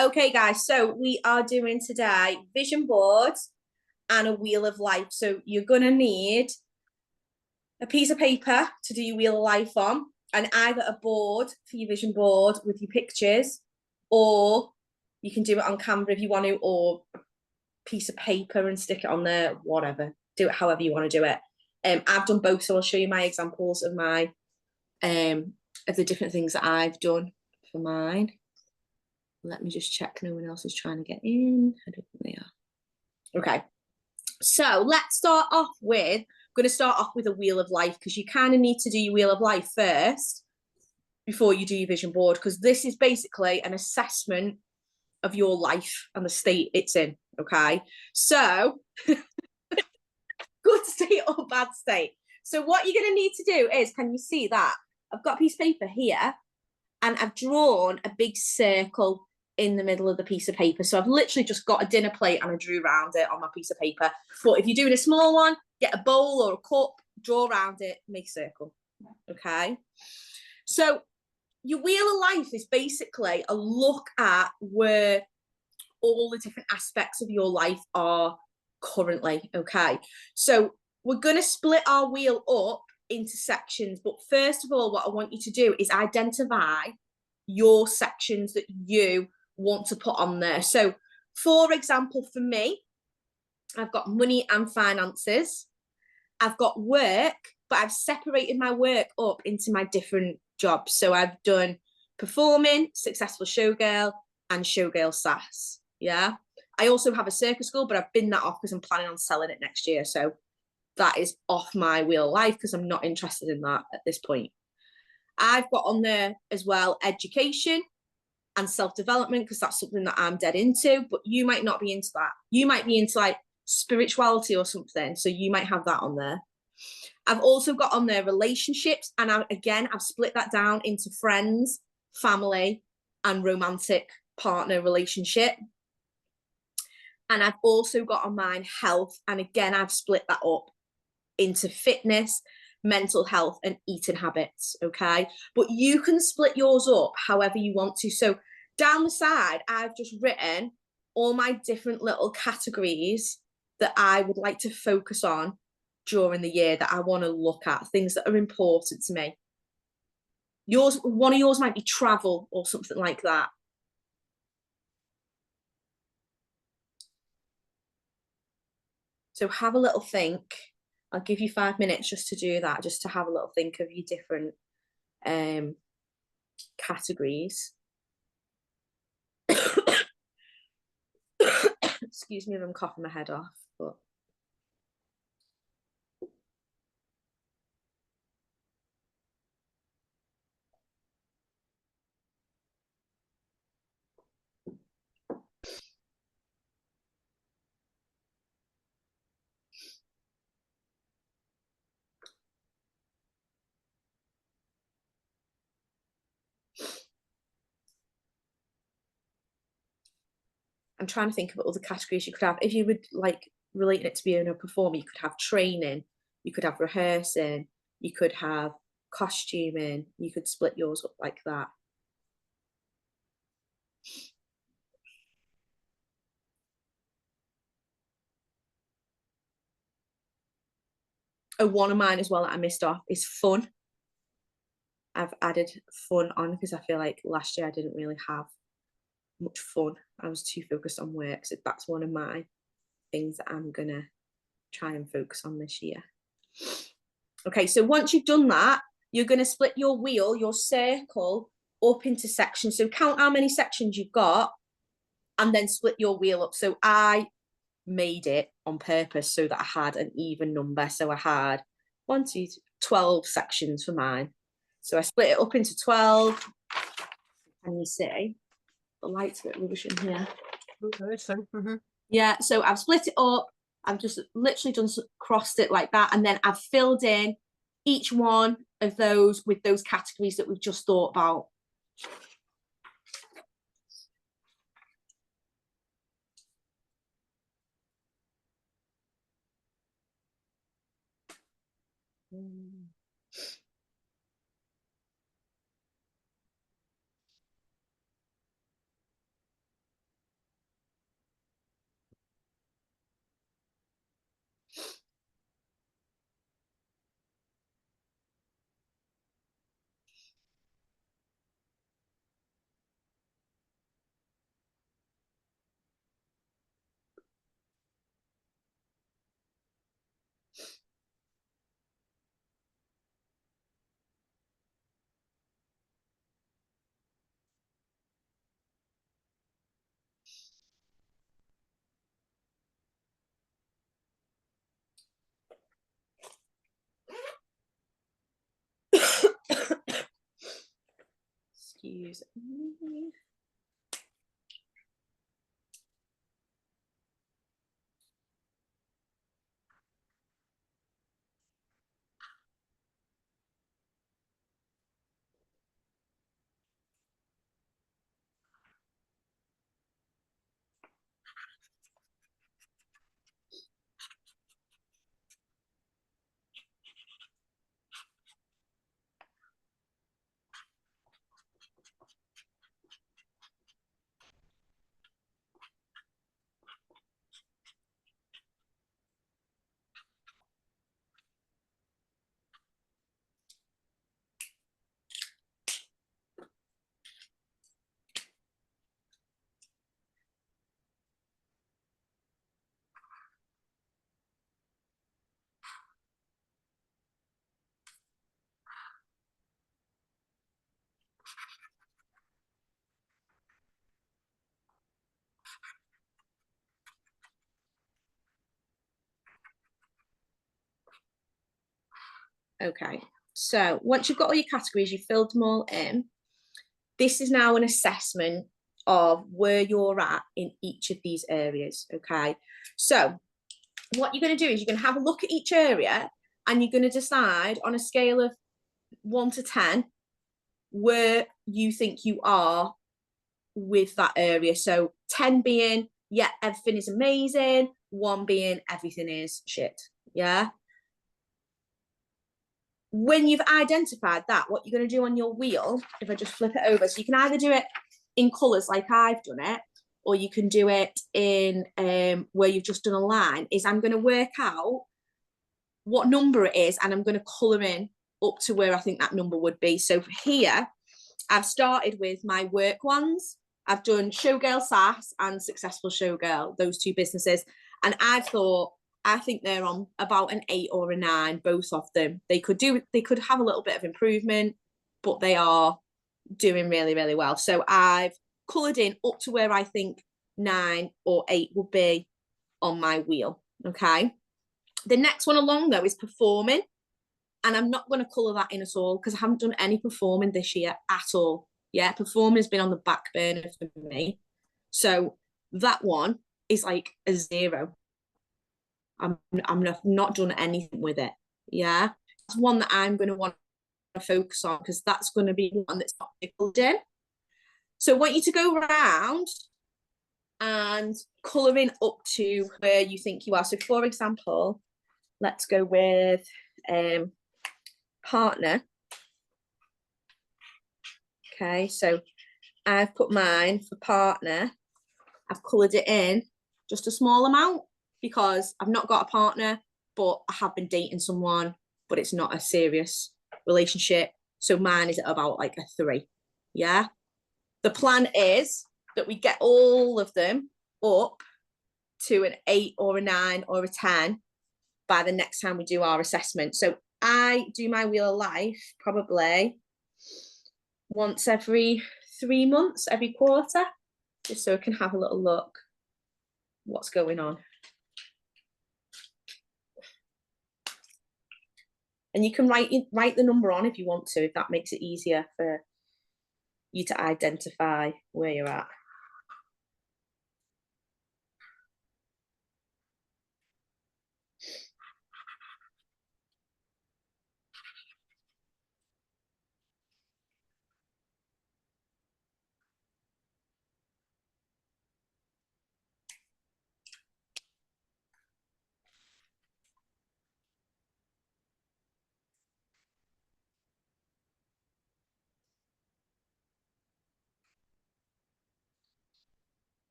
Okay, guys, so we are doing today vision boards and a wheel of life. So you're going to need a piece of paper to do your wheel of life on, and either a board for your vision board with your pictures, or you can do it on Canva if you want to, or a piece of paper and stick it on there, whatever. Do it however you want to do it. I've done both, so I'll show you my examples of my of the different things that I've done for mine. Let me just check no one else is trying to get in. I don't think they are. Okay, so let's start off with, I'm going to start off with a wheel of life, because you kind of need to do your wheel of life first before you do your vision board, because this is basically an assessment of your life and the state it's in. Okay, so good state or bad state. So what you're going to need to do is, can you see that I've got a piece of paper here and I've drawn a big circle in the middle of the piece of paper. So I've literally just got a dinner plate and I drew around it on my piece of paper. But if you're doing a small one, get a bowl or a cup, draw around it, make a circle. Okay. So your wheel of life is basically a look at where all the different aspects of your life are currently. Okay. So we're going to split our wheel up into sections. But first of all, what I want you to do is identify your sections that you want to put on there. So for example, for me, I've got money and finances. I've got work, but I've separated my work up into my different jobs. So I've done performing, successful showgirl, and showgirl sass. Yeah. I also have a circus school, but I've binned that off because I'm planning on selling it next year. So that is off my wheel of life because I'm not interested in that at this point. I've got on there as well education and self-development, because that's something that I'm dead into, but you might not be into that. You might be into like spirituality or something, so you might have that on there. I've also got on there relationships, and I've split that down into friends, family, and romantic partner relationship. And I've also got on mine health, and again, I've split that up into fitness, mental health, and eating habits. Okay, but you can split yours up however you want to. So down the side, I've just written all my different little categories that I would like to focus on during the year, that I want to look at, things that are important to me. One of yours might be travel or something like that. So have a little think. I'll give you 5 minutes just to do that, just to have a little think of your different categories. Excuse me if I'm coughing my head off, but I'm trying to think of all the categories you could have. If you would like relating it to being a performer, you could have training, you could have rehearsing, you could have costuming, you could split yours up like that. Oh, one of mine as well that I missed off is fun. I've added fun on because I feel like last year I didn't really have much fun. I was too focused on work. So that's one of my things that I'm gonna try and focus on this year. Okay, so once you've done that, you're gonna split your wheel, your circle, up into sections. So count how many sections you've got and then split your wheel up. So I made it on purpose so that I had an even number. So I had 12 sections for mine. So I split it up into 12. Can you see? The light's a bit rubbish in here. Okay, so, yeah, so I've split it up. I've just literally crossed it like that, and then I've filled in each one of those with those categories that we've just thought about. Excuse me. Okay, so once you've got all your categories, you've filled them all in, this is now an assessment of where you're at in each of these areas, okay? So what you're going to do is you're going to have a look at each area and you're going to decide on a scale of 1 to 10 where you think you are with that area. So 10 being, yeah, everything is amazing, 1 being everything is shit, yeah? When you've identified that, what you're going to do on your wheel, if I just flip it over, so you can either do it in colours like I've done it, or you can do it in where you've just done a line, is I'm going to work out what number it is and I'm going to colour in up to where I think that number would be. So here, I've started with my work ones. I've done Showgirl SAS and Successful Showgirl, those 2 businesses. And I've thought, I think they're on about an 8 or a 9, both of them. They could have a little bit of improvement, but they are doing really, really well. So I've coloured in up to where I think 9 or 8 would be on my wheel, okay? The next one along, though, is performing. And I'm not going to colour that in at all because I haven't done any performing this year at all. Yeah, performing has been on the back burner for me. So that one is like a 0. I'm not done anything with it. Yeah, that's one that I'm going to want to focus on because that's going to be one that's not pickled in. So I want you to go around and colour in up to where you think you are. So for example, let's go with partner. Okay, so I've put mine for partner. I've coloured it in just a small amount because I've not got a partner, but I have been dating someone, but it's not a serious relationship. So mine is at about like a 3. Yeah. The plan is that we get all of them up to an 8 or a 9 or a 10 by the next time we do our assessment. So I do my wheel of life probably once every 3 months, every quarter, just so I can have a little look what's going on. And you can write the number on if you want to, if that makes it easier for you to identify where you're at.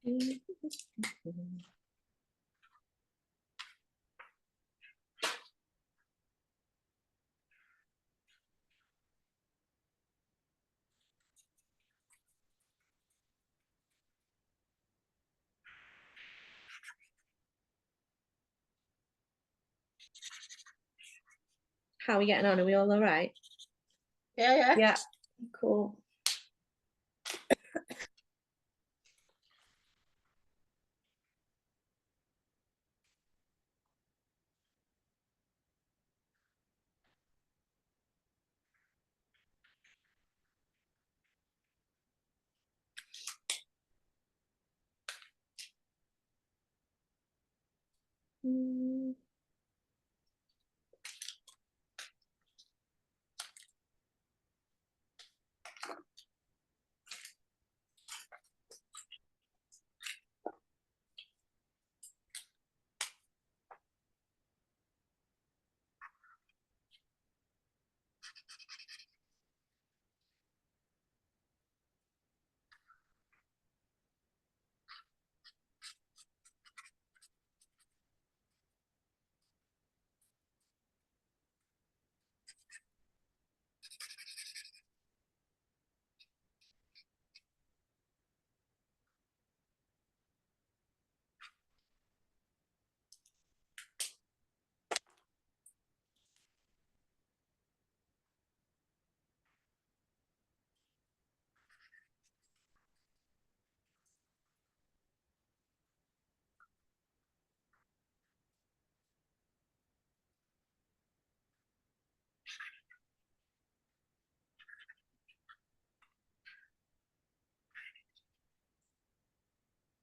How are we getting on? Are we all right? Yeah. Yeah, cool.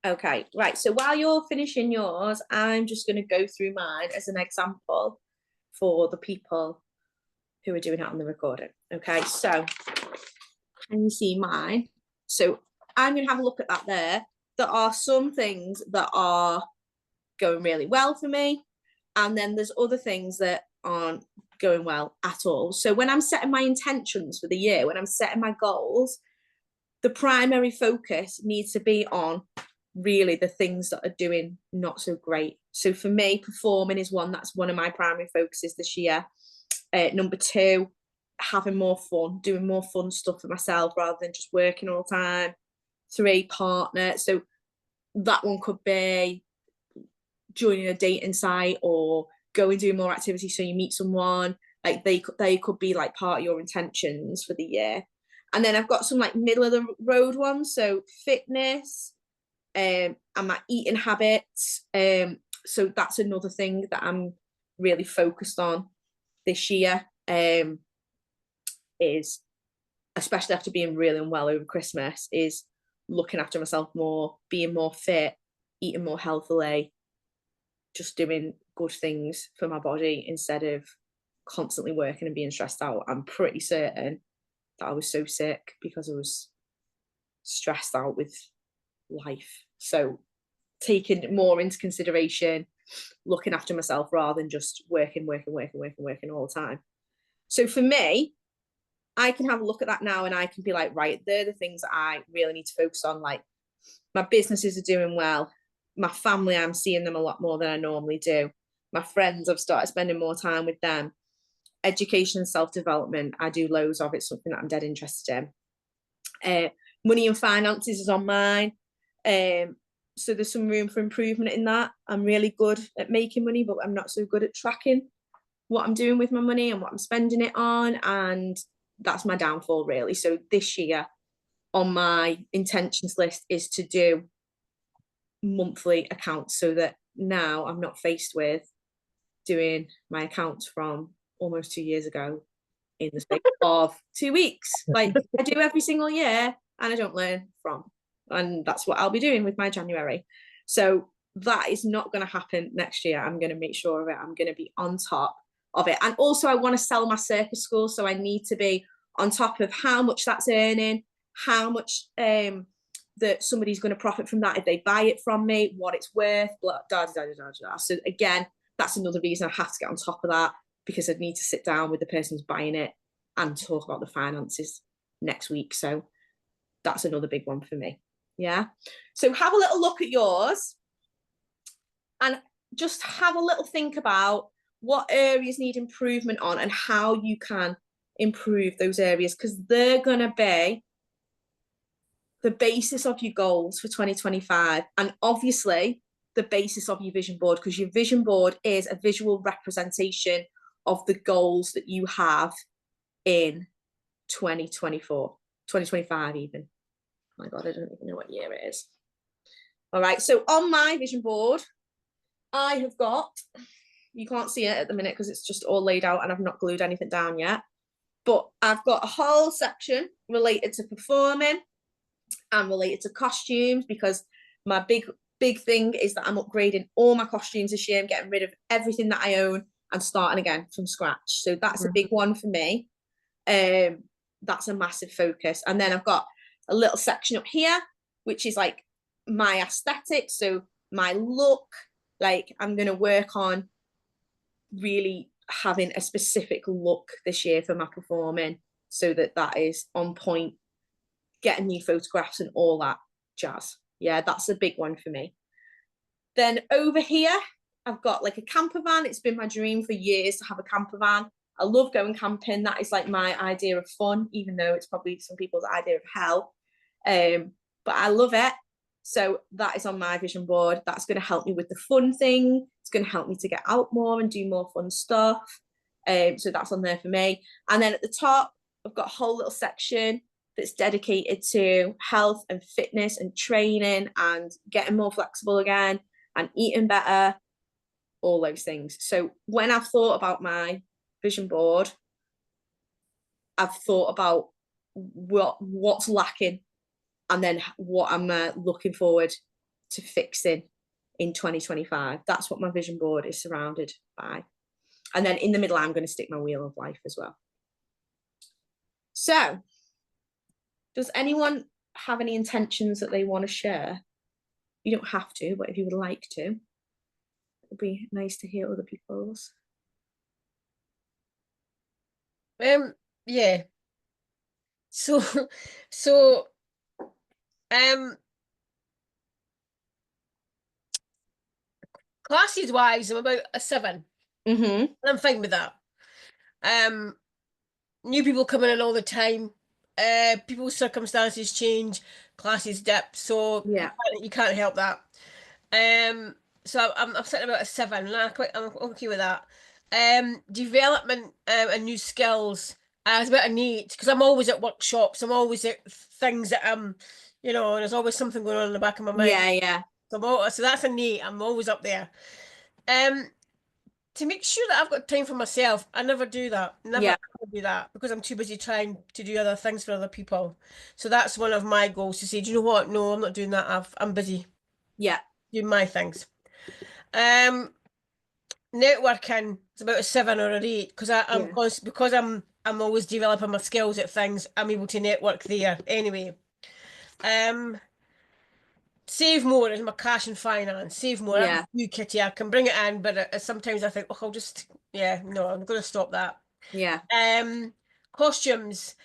Okay, right. So while you're finishing yours, I'm just going to go through mine as an example for the people who are doing it on the recording. Okay, so can you see mine? So I'm going to have a look at that there. There are some things that are going really well for me, and then there's other things that aren't going well at all. So when I'm setting my intentions for the year, when I'm setting my goals, the primary focus needs to be on really the things that are doing not so great. So for me, performing is that's one of my primary focuses this year. Number two, having more fun, doing more fun stuff for myself rather than just working all the time. Three, partner. So that one could be joining a dating site or go and do more activities so you meet someone. Like they could be like part of your intentions for the year. And then I've got some like middle of the road ones. So fitness, and my eating habits. So that's another thing that I'm really focused on this year. Is especially after being really unwell over Christmas, is looking after myself more, being more fit, eating more healthily, just doing good things for my body instead of constantly working and being stressed out. I'm pretty certain that I was so sick because I was stressed out with life. So taking more into consideration, looking after myself rather than just working all the time. So for me, I can have a look at that now and I can be like, right, they're the things that I really need to focus on. Like my businesses are doing well. My family, I'm seeing them a lot more than I normally do. My friends, I've started spending more time with them. Education and self-development, I do loads of. It's something that I'm dead interested in. Money and finances is on mine. So there's some room for improvement in that. I'm really good at making money, but I'm not so good at tracking what I'm doing with my money and what I'm spending it on. And that's my downfall, really. So this year on my intentions list is to do monthly accounts so that now I'm not faced with doing my accounts from almost 2 years ago in the space of 2 weeks. Like I do every single year and I don't learn from. And that's what I'll be doing with my January. So that is not going to happen next year. I'm going to make sure of it. I'm going to be on top of it. And also I want to sell my circus school. So I need to be on top of how much that's earning, how much that somebody's going to profit from that if they buy it from me, what it's worth, blah, da, da, da, da, da. So again, that's another reason I have to get on top of that, because I need to sit down with the person who's buying it and talk about the finances next week. So that's another big one for me. Yeah. So have a little look at yours and just have a little think about what areas need improvement on and how you can improve those areas, because they're going to be the basis of your goals for 2025, and obviously the basis of your vision board, because your vision board is a visual representation of the goals that you have in 2024, 2025 even. Oh my God, I don't even know what year it is. All right, so on my vision board, I have got, you can't see it at the minute because it's just all laid out and I've not glued anything down yet, but I've got a whole section related to performing and related to costumes, because my big thing is that I'm upgrading all my costumes this year. I'm getting rid of everything that I own and starting again from scratch. So that's a big one for me. That's a massive focus. And then I've got a little section up here, which is like my aesthetic. So my look, like I'm going to work on really having a specific look this year for my performing, so that is on point, getting new photographs and all that jazz. Yeah, that's a big one for me. Then over here, I've got like a camper van. It's been my dream for years to have a camper van. I love going camping. That is like my idea of fun, even though it's probably some people's idea of hell. But I love it. So that is on my vision board. That's going to help me with the fun thing. It's going to help me to get out more and do more fun stuff. So that's on there for me. And then at the top, I've got a whole little section that's dedicated to health and fitness and training and getting more flexible again and eating better, all those things. So when I've thought about my vision board, I've thought about what's lacking and then what I'm looking forward to fixing in 2025. That's what my vision board is surrounded by. And then in the middle, I'm going to stick my wheel of life as well. So does anyone have any intentions that they want to share? You don't have to, but if you would like to, it would be nice to hear other people's. Yeah. So classes wise, I'm about a 7. And I'm fine with that. New people coming in all the time. People's circumstances change, classes dip, so Yeah, you can't help that. So I'm sitting about a 7, and I'm okay with that. Development and new skills. It's about an 8, because I'm always at workshops. I'm always at things that there's always something going on in the back of my mind. yeah. So that's an 8. I'm always up there. To make sure that I've got time for myself, I never do that. Never ever do that, because I'm too busy trying to do other things for other people. So that's one of my goals, to say, do you know what? No, I'm not doing that. I'm busy. Yeah. Doing my things. Networking is about a 7 or an 8, because I'm always developing my skills at things. I'm able to network there anyway. Save more is my cash and finance. Save more. Yeah. You, Kitty, I can bring it in, but sometimes I think, I'll just, no, I'm going to stop that. Yeah. Costumes.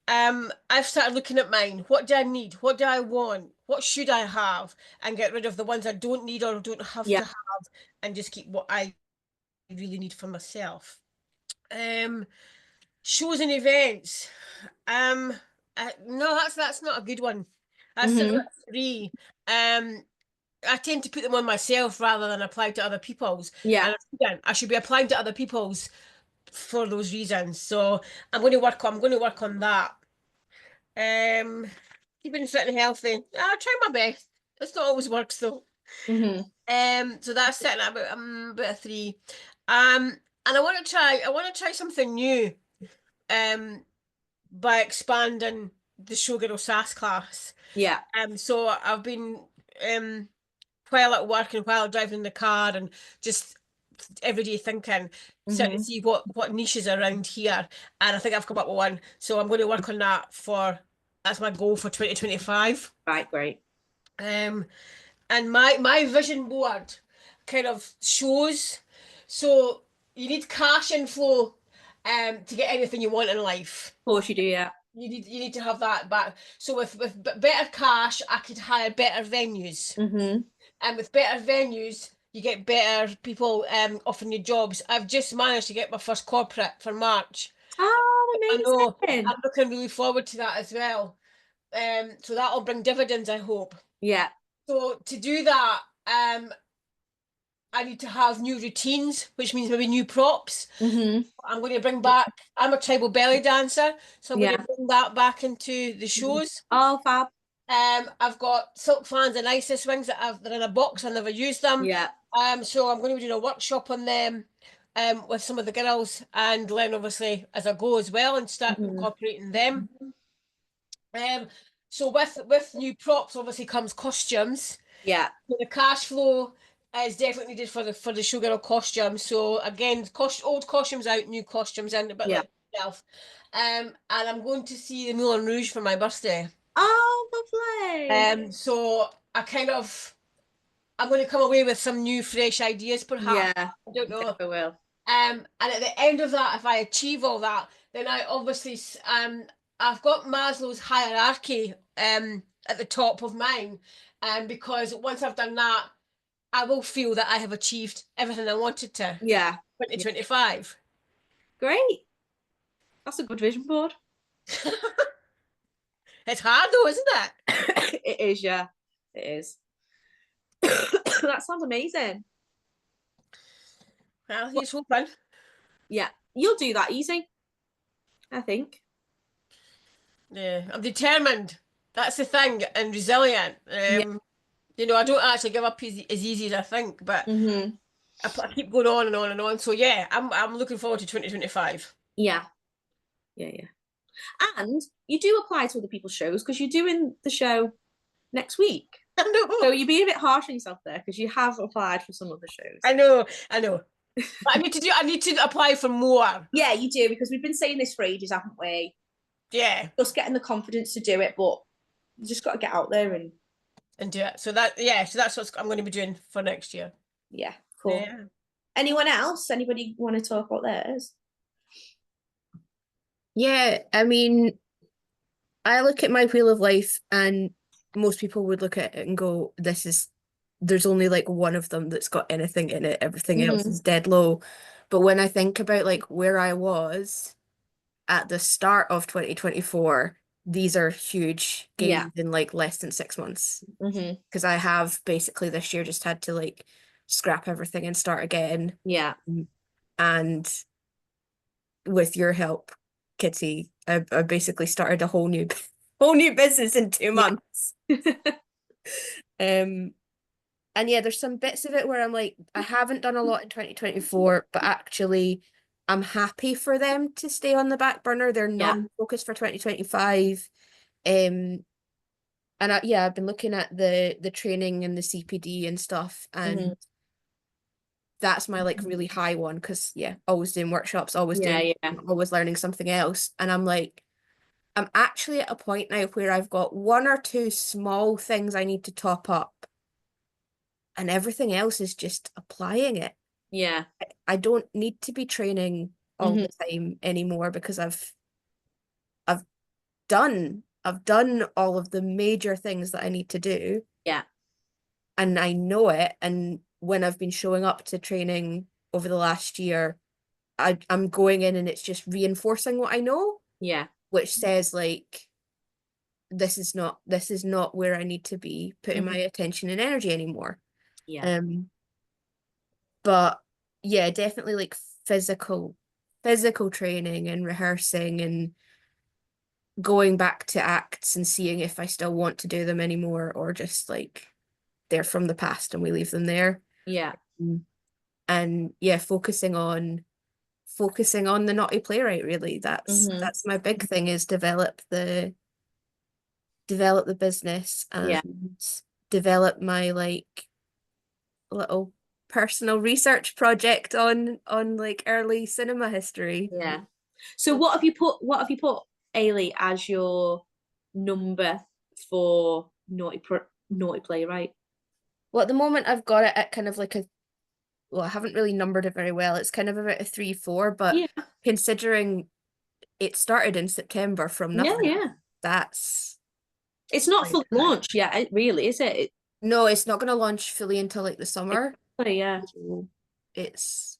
I've started looking at mine. What do I need? What do I want? What should I have? And get rid of the ones I don't need or don't have to have, and just keep what I really need for myself. Shows and events. No, that's not a good one. That's 3. I tend to put them on myself rather than apply to other people's. Yeah. And I should be applying to other people's for those reasons. So I'm going to work on that. Keeping fit and healthy. I'll try my best. It's not always works though. So that's sitting at about a 3. And I want to try something new. By expanding the Showgirl SAS class. Yeah. So I've been while at work and while driving in the car and just every day thinking, to see what niches are around here, and I think I've come up with one. So I'm going to work on that that's my goal for 2025. Right, great. And my vision board kind of shows, so you need cash inflow to get anything you want in life. Of course you do, yeah. you need to have that back. So with better cash, I could hire better venues, and with better venues, you get better people offering you jobs. I've just managed to get my first corporate for March. I Oh, know. amazing. I'm looking really forward to that as well. So that'll bring dividends, I hope. Yeah. So to do that, I need to have new routines, which means maybe new props. I'm going to bring back, I'm a tribal belly dancer, so I'm going Yeah. to bring that back into the shows. Oh, fab. I've got silk fans and isis wings they're in a box. I never used them. Yeah. So I'm going to be doing a workshop on them with some of the girls and learn obviously as I go as well and start incorporating them. So with new props obviously comes costumes. Yeah. So the cash flow is definitely needed for the showgirl costume. So again, old costumes out, new costumes in, a bit Yeah. like myself. And I'm going to see the Moulin Rouge for my birthday. Oh, lovely. So I'm going to come away with some new, fresh ideas, perhaps. Yeah. I don't know. I will. And at the end of that, if I achieve all that, then I obviously I've got Maslow's hierarchy at the top of mine, because once I've done that, I will feel that I have achieved everything I wanted to. Yeah. 2025. Great. That's a good vision board. It's hard though, isn't it? It is, yeah. It is. That sounds amazing. Well, here's hoping. Yeah. You'll do that easy, I think. Yeah, I'm determined. That's the thing, and resilient. Yeah. You know, I don't actually give up as easy as I think, but I keep going on and on and on. So yeah, I'm looking forward to 2025. Yeah. Yeah, yeah. And you do apply to other people's shows because you're doing the show next week. I know. So you're being a bit harsh on yourself there because you have applied for some other shows. I know. But I need to apply for more. Yeah, you do, because we've been saying this for ages, haven't we? Yeah. Just getting the confidence to do it, but you just got to get out there and do it. So that's what I'm going to be doing for next year. Yeah, cool. Yeah. Anyone else? Anybody want to talk about theirs? Yeah, I mean, I look at my wheel of life and most people would look at it and go, there's only like one of them that's got anything in it. Everything else is dead low. But when I think about like where I was at the start of 2024, these are huge gains in like less than 6 months. Because I have basically this year just had to like scrap everything and start again. Yeah. And with your help, Kitty, I basically started a whole new business in 2 months. And yeah, there's some bits of it where I'm like, I haven't done a lot in 2024, but actually I'm happy for them to stay on the back burner. They're not focused for 2025. And I've been looking at the training and the CPD and stuff, and that's my like really high one, because always doing workshops, always always learning something else. And I'm like, I'm actually at a point now where I've got 1 or 2 small things I need to top up, and everything else is just applying it. Yeah. I don't need to be training all the time anymore, because I've done all of the major things that I need to do. Yeah. And I know it. And when I've been showing up to training over the last year, I'm going in and it's just reinforcing what I know. Yeah. Which says like, this is not where I need to be putting my attention and energy anymore. Yeah. But yeah, definitely like physical training and rehearsing and going back to acts and seeing if I still want to do them anymore, or just like they're from the past and we leave them there. Yeah. And yeah, focusing on the naughty playwright, really. That's my big thing, is develop the business and develop my like little personal research project on like early cinema history. Yeah. So what have you put Ailey as your number for naughty playwright? Well, at the moment I've got it at kind of like I haven't really numbered it very well. It's kind of about a 3-4, but considering it started in September from nothing. Yeah. That's It's not Right. fully launched yet, really, is it? no, it's not going to launch fully until like the summer. Yeah. It's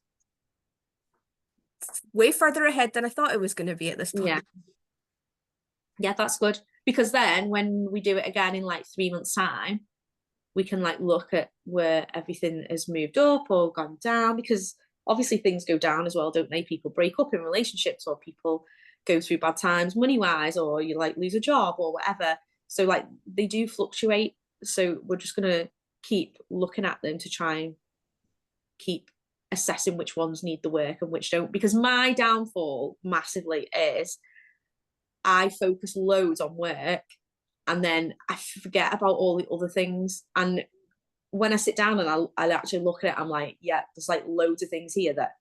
way further ahead than I thought it was going to be at this point. Yeah. Yeah, that's good. Because then when we do it again in like 3 months' time, we can like look at where everything has moved up or gone down, because obviously things go down as well, don't they? People break up in relationships, or people go through bad times money-wise, or you like lose a job or whatever. So like they do fluctuate. So we're just gonna keep looking at them to try and keep assessing which ones need the work and which don't. Because my downfall massively is I focus loads on work and then I forget about all the other things. And when I sit down and I'll actually look at it, I'm like, yeah, there's like loads of things here that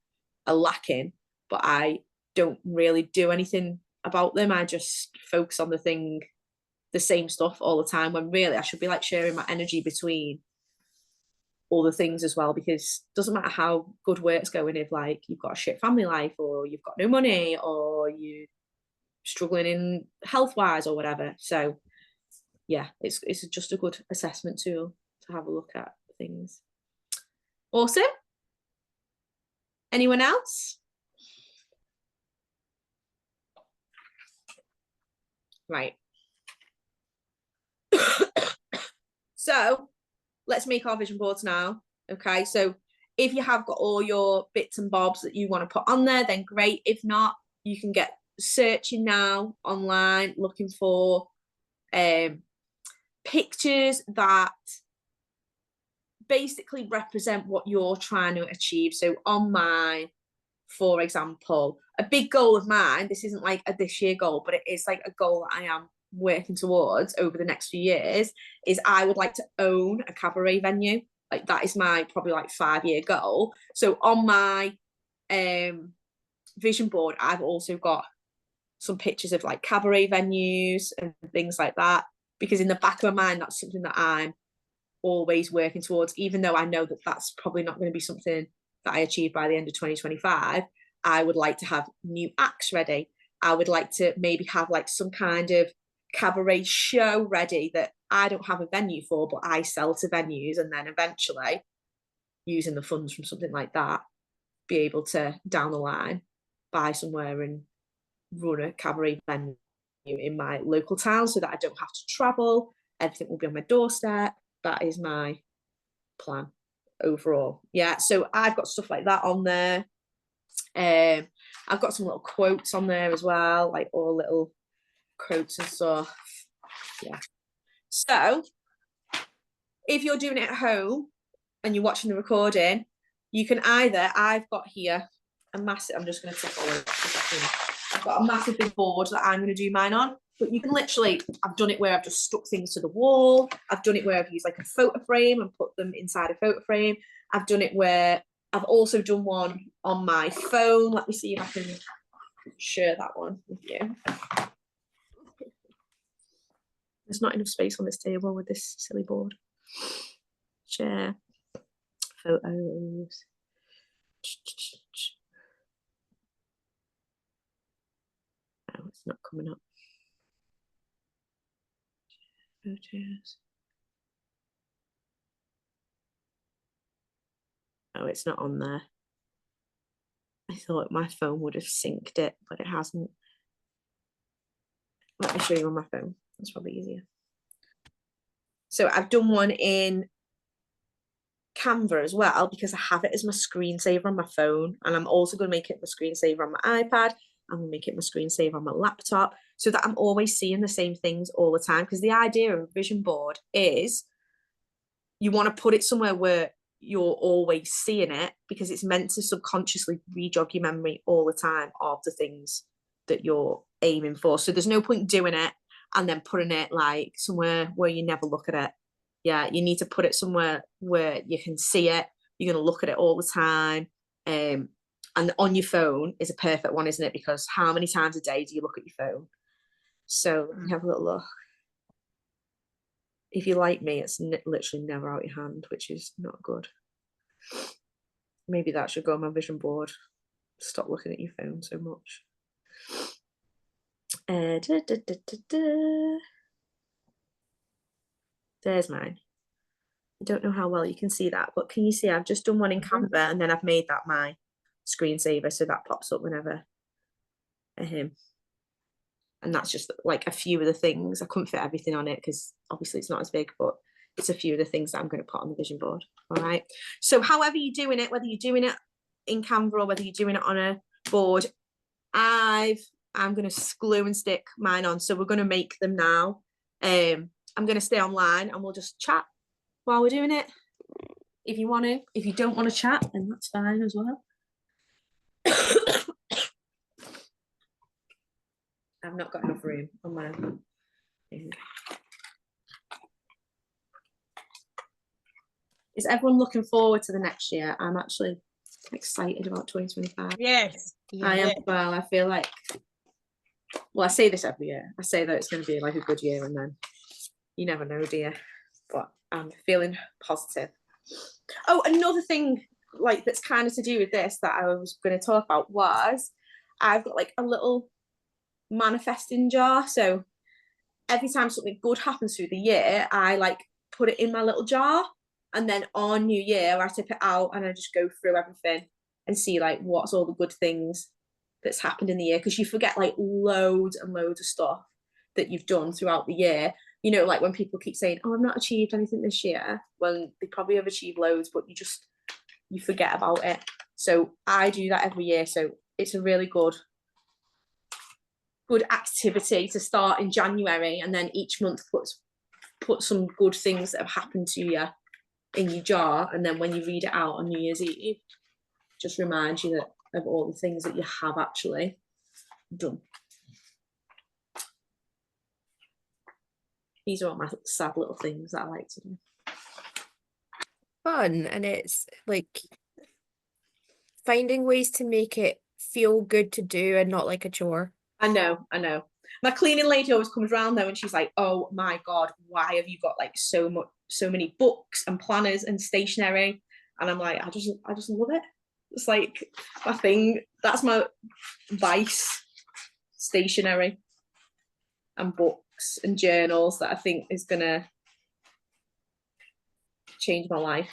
are lacking, but I don't really do anything about them. I just focus on the same stuff all the time, when really I should be like sharing my energy between all the things as well, because it doesn't matter how good work's going if like you've got a shit family life, or you've got no money, or you're struggling in health wise or whatever. So yeah, it's just a good assessment tool to have a look at things. Awesome. Anyone else? Right. So let's make our vision boards now. Okay, so if you have got all your bits and bobs that you want to put on there, then great. If not, you can get searching now online, looking for pictures that basically represent what you're trying to achieve. So on mine, for example, a big goal of mine, this isn't like a this year goal, but it is like a goal that I am working towards over the next few years, is I would like to own a cabaret venue. Like that is my probably like 5-year goal. So on my vision board, I've also got some pictures of like cabaret venues and things like that, because in the back of my mind, that's something that I'm always working towards, even though I know that that's probably not going to be something that I achieve by the end of 2025. I would like to have new acts ready. I would like to maybe have like some kind of cabaret show ready that I don't have a venue for, but I sell to venues, and then eventually, using the funds from something like that, be able to down the line buy somewhere and run a cabaret venue in my local town, so that I don't have to travel. Everything will be on my doorstep. That is my plan overall. Yeah, so I've got stuff like that on there. I've got some little quotes on there as well, like all little quotes and stuff. Yeah. So if you're doing it at home and you're watching the recording, you can either, I've got here a massive, I'm just going to take all of it. I've got a massive big board that I'm going to do mine on, but you can literally, I've done it where I've just stuck things to the wall. I've done it where I've used like a photo frame and put them inside a photo frame. I've done it where I've also done one on my phone. Let me see if I can share that one with you. There's not enough space on this table with this silly board. Share photos. Oh, it's not coming up. Photos. Oh, it's not on there. I thought my phone would have synced it, but it hasn't. Let me show you on my phone. That's probably easier. So I've done one in Canva as well, because I have it as my screensaver on my phone, and I'm also going to make it my screensaver on my iPad. I'm going to make it my screensaver on my laptop, so that I'm always seeing the same things all the time. Because the idea of a vision board is you want to put it somewhere where you're always seeing it, because it's meant to subconsciously re-jog your memory all the time of the things that you're aiming for. So there's no point doing it and then putting it like somewhere where you never look at it. Yeah, you need to put it somewhere where you can see it. You're going to look at it all the time. And on your phone is a perfect one, isn't it? Because how many times a day do you look at your phone? So let me have a little look. If you're like me, it's literally never out your hand, which is not good. Maybe that should go on my vision board. Stop looking at your phone so much. Da, da, da, da, da. There's mine. I don't know how well you can see that, but can you see I've just done one in Canva and then I've made that my screensaver, so that pops up whenever and that's just like a few of the things. I couldn't fit everything on it because obviously it's not as big, but it's a few of the things that I'm going to put on the vision board. All right, so however you're doing it, whether you're doing it in Canva or whether you're doing it on a board, I'm going to glue and stick mine on, so we're going to make them now. I'm going to stay online and we'll just chat while we're doing it, if you want to. If you don't want to chat, then that's fine as well. I've not got enough room on my thing. Is everyone looking forward to the next year? I'm actually excited about 2025. Yes. I am. Well, I feel like, well, I say this every year. I say that it's going to be like a good year, and then you never know, dear. But I'm feeling positive. Oh, another thing like that's kind of to do with this that I was going to talk about was I've got like a little manifesting jar. So every time something good happens through the year, I like put it in my little jar, and then on New Year I tip it out and I just go through everything and see like what's all the good things that's happened in the year, because you forget like loads and loads of stuff that you've done throughout the year. You know, like when people keep saying, oh, I've not achieved anything this year, when they probably have achieved loads, but you forget about it. So I do that every year. So it's a really good activity to start in January, and then each month put some good things that have happened to you in your jar, and then when you read it out on New Year's Eve, just reminds you of all the things that you have actually done. These are all my sad little things that I like to do. Fun, and it's like finding ways to make it feel good to do and not like a chore. I know. My cleaning lady always comes around though, and she's like, oh my God, why have you got like so many books and planners and stationery? And I'm like, I just love it. It's like my thing. That's my vice: stationery and books and journals that I think is gonna change my life.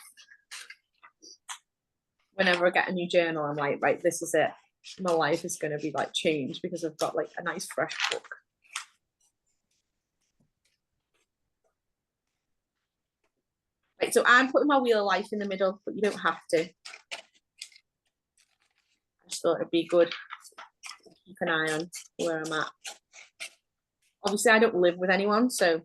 Whenever I get a new journal, I'm like, right, this is it. My life is going to be like changed because I've got like a nice fresh book. Right, so I'm putting my wheel of life in the middle, but you don't have to. I just thought it'd be good to keep an eye on where I'm at. Obviously, I don't live with anyone, so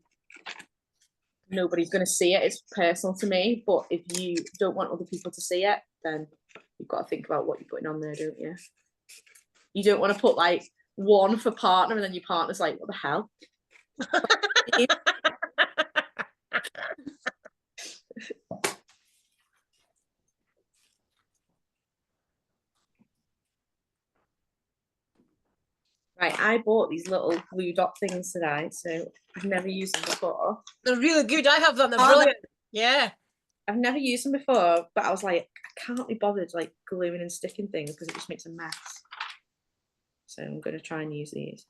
nobody's going to see it. It's personal to me, but if you don't want other people to see it, then you've got to think about what you're putting on there, don't you? You don't want to put like one for partner and then your partner's like, what the hell? Right, I bought these little blue dot things today, so I've never used them before. They're really good. I have them. They're brilliant. Yeah. I've never used them before, but I was like, I can't be bothered like gluing and sticking things because it just makes a mess. So I'm going to try and use these.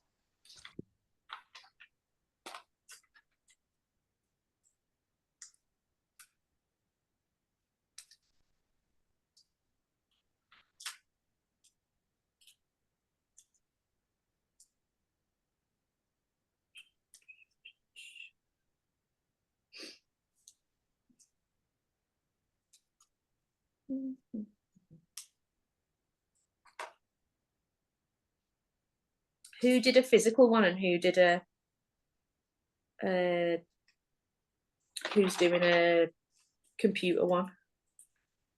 Who did a physical one and who did who's doing a computer one?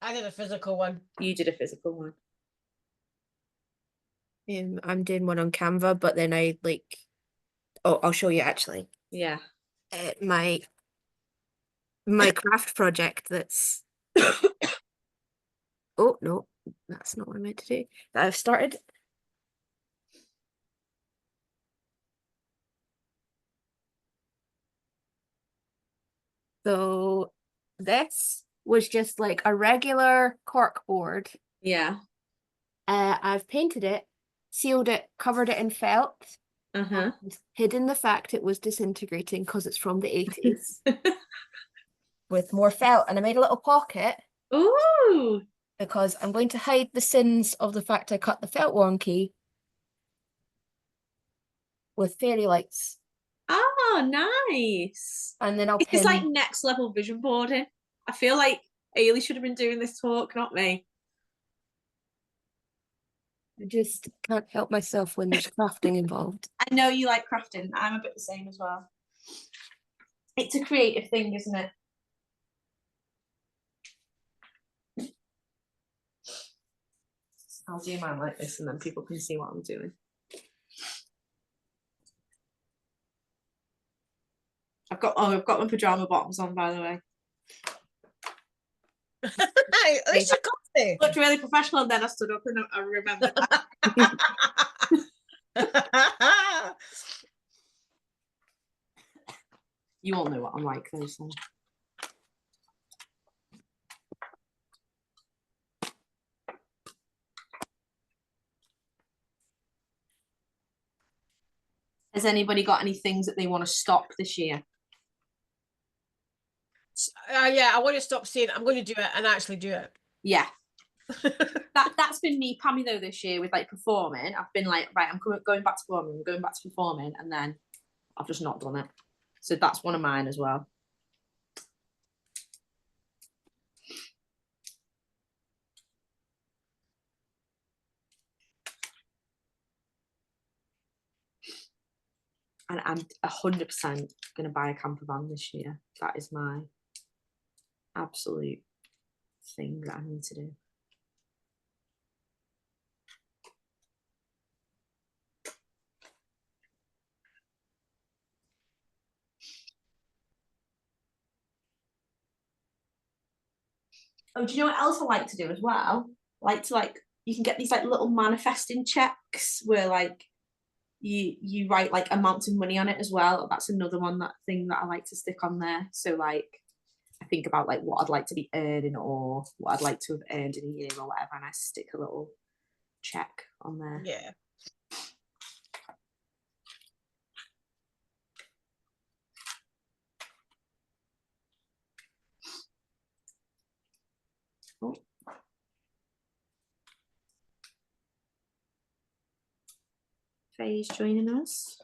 I did a physical one. You did a physical one. I'm doing one on Canva, but then I like, oh, I'll show you actually. Yeah. My craft project that's oh no, that's not what I meant to do. That I've started. So this was just like a regular cork board. Yeah. I've painted it, sealed it, covered it in felt, Uh-huh. hidden the fact it was disintegrating because it's from the 80s with more felt, and I made a little pocket Ooh. because I'm going to hide the sins of the fact I cut the felt wonky with fairy lights. Oh, nice. And then I'll It's pin. like next level vision boarding. I feel like Ailey should have been doing this talk, not me. I just can't help myself when there's crafting involved. I know you like crafting. I'm a bit the same as well. It's a creative thing, isn't it? I'll do mine like this and then people can see what I'm doing. I've got my pajama bottoms on, by the way. At least you're comfy. Looked really professional, and then I stood up and I remembered that. You all know what I'm like, though. So. Has anybody got any things that they want to stop this year? Yeah, I want to stop saying I'm going to do it and actually do it. Yeah. That's been me, Pammy, though, this year with like performing. I've been like, right, I'm going back to performing, and then I've just not done it. So that's one of mine as well. And I'm 100% going to buy a camper van this year. That is my absolute thing that I need to do. Oh, do you know what else I like to do as well? I like to you can get these like little manifesting checks where like you write like amounts of money on it as well. That's another thing that I like to stick on there. So like I think about like what I'd like to be earning or what I'd like to have earned in a year or whatever, and I stick a little check on there. Yeah. Oh. Faye's joining us.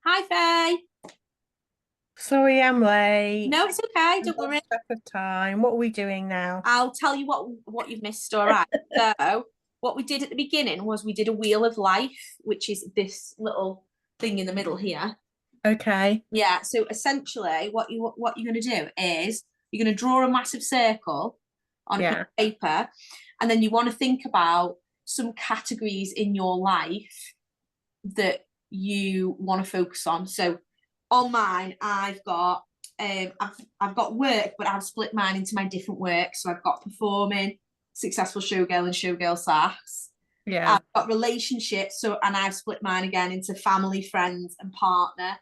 Hi, Faye. Sorry, I'm late. No, it's okay. Don't worry. Of time. What are we doing now? I'll tell you what you've missed. All right. So what we did at the beginning was we did a wheel of life, which is this little thing in the middle here. Okay. Yeah. So essentially, what you're going to do is you're going to draw a massive circle on a piece of paper, and then you want to think about some categories in your life that you want to focus on. So on mine, I've got work, but I've split mine into my different work. So I've got performing, successful showgirl, and showgirl sass. Yeah. I've got relationships, and I've split mine again into family, friends, and partner.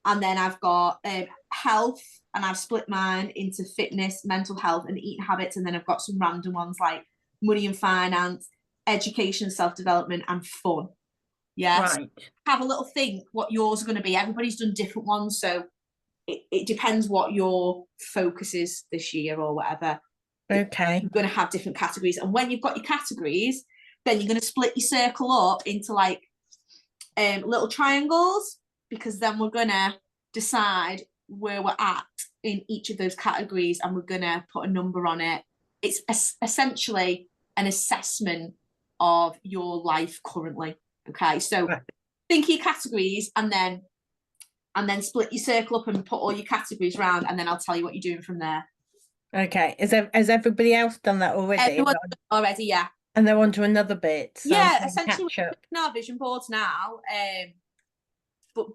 And then I've got health, and I've split mine into fitness, mental health, and eating habits. And then I've got some random ones like money and finance, education, self-development, and fun. Yes. Right. Have a little think what yours are going to be. Everybody's done different ones, so it depends what your focus is this year or whatever. Okay. You're going to have different categories, and when you've got your categories, then you're going to split your circle up into like little triangles, because then we're going to decide where we're at in each of those categories, and we're going to put a number on it. It's essentially an assessment of your life currently. Okay, so think of your categories and then split your circle up and put all your categories around, and then I'll tell you what you're doing from there. Okay. Has everybody else done that already? Everyone's done it already, yeah. And they're on to another bit. So yeah, essentially we're doing our vision boards now. But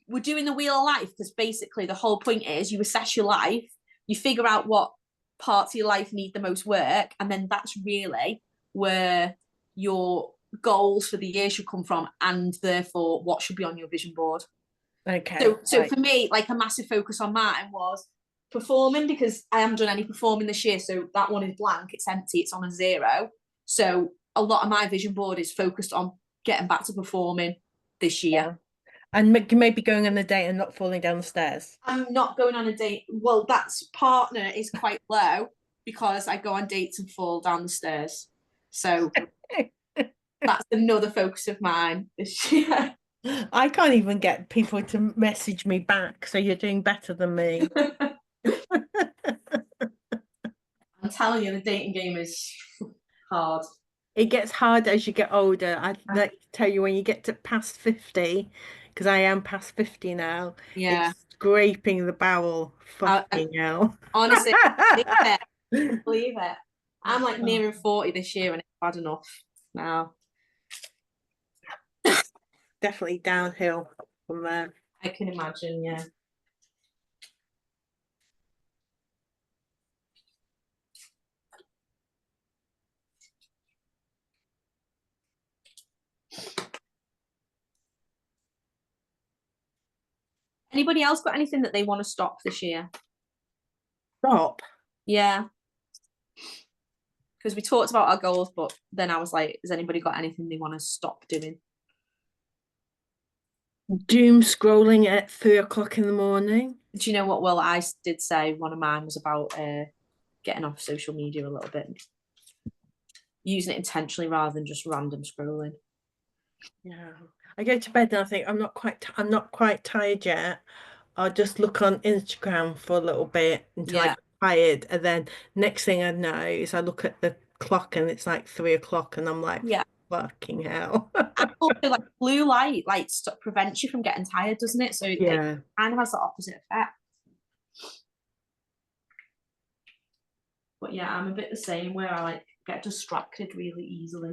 we're doing the wheel of life because basically the whole point is you assess your life, you figure out what parts of your life need the most work, and then that's really where your goals for the year should come from, and therefore what should be on your vision board. Okay. So for me, like a massive focus on mine was performing because I haven't done any performing this year. So that one is blank. It's empty. It's on a 0. So a lot of my vision board is focused on getting back to performing this year. And maybe going on a date and not falling down the stairs. I'm not going on a date. Well, that's partner is quite low because I go on dates and fall down the stairs. So that's another focus of mine this year. I can't even get people to message me back, so you're doing better than me. I'm telling you, the dating game is hard. It gets harder as you get older. I'd like to tell you when you get to past 50, because I am past 50 now. Yeah. It's scraping the barrel. Fucking hell. Honestly, believe it. I'm like nearing 40 this year and it's bad enough now. Definitely downhill from there. I can imagine, yeah. Anybody else got anything that they want to stop this year? Stop. Yeah. Because we talked about our goals, but then I was like, has anybody got anything they want to stop doing? Doom scrolling at 3 o'clock in the morning. Do you know what? Well, I did say one of mine was about getting off social media a little bit, using it intentionally rather than just random scrolling. Yeah, I go to bed and I think I'm not quite tired yet. I'll just look on Instagram for a little bit until I Yeah. get tired, and then next thing I know is I look at the clock and it's like 3 o'clock, and I'm like, Yeah. fucking hell. And also, like blue light, like prevents you from getting tired, doesn't it? So it Yeah. kind of has the opposite effect. But yeah, I'm a bit the same where I like get distracted really easily.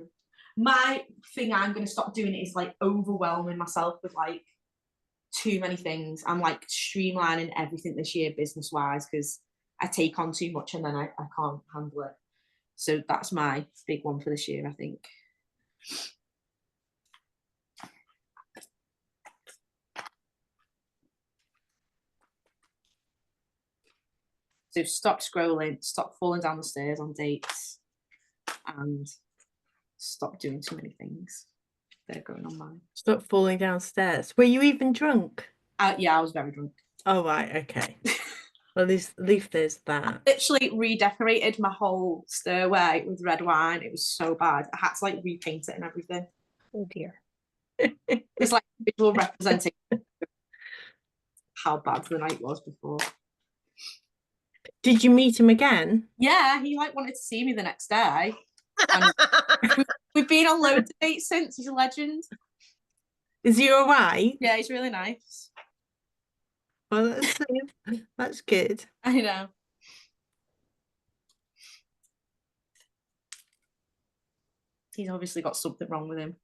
My thing I'm going to stop doing is like overwhelming myself with like too many things. I'm like streamlining everything this year business wise because I take on too much and then I can't handle it. So that's my big one for this year, I think. So stop scrolling, stop falling down the stairs on dates, and stop doing too many things. They're going on mine. Stop falling downstairs. Were you even drunk? Yeah, I was very drunk. Oh, right, okay. Well, at least there's that. Literally redecorated my whole stairway with red wine. It was so bad. I had to like repaint it and everything. Oh dear. It's like visual representation of how bad the night was before. Did you meet him again? Yeah, he like wanted to see me the next day. And we've been on loads of dates since. He's a legend. Is he all right? Yeah, he's really nice. Oh, that's good. I know. He's obviously got something wrong with him.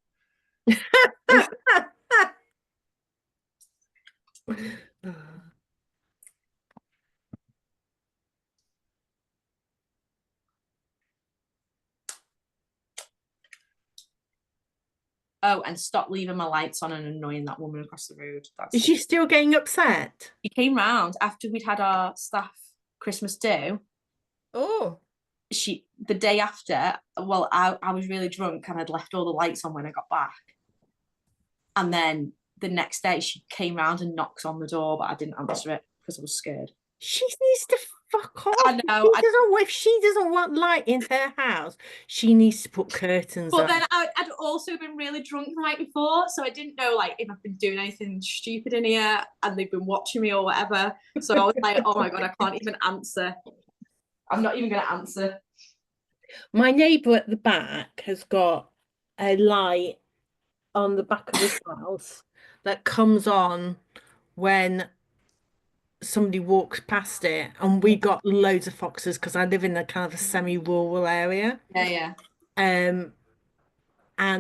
Oh, and stop leaving my lights on and annoying that woman across the road. Is she still getting upset? She came round after we'd had our staff Christmas do. Oh. The day after, well, I was really drunk and I'd left all the lights on when I got back. And then the next day she came round and knocked on the door, but I didn't answer it because I was scared. She needs to fuck off. I know. If she doesn't want light in her house, she needs to put curtains But on. then I'd also been really drunk the night before, so I didn't know like if I've been doing anything stupid in here and they've been watching me or whatever. So I was like, oh my God, I can't even answer. I'm not even going to answer. My neighbour at the back has got a light on the back of his house that comes on when somebody walks past it, and we got loads of foxes because I live in a kind of a semi-rural area. Yeah. And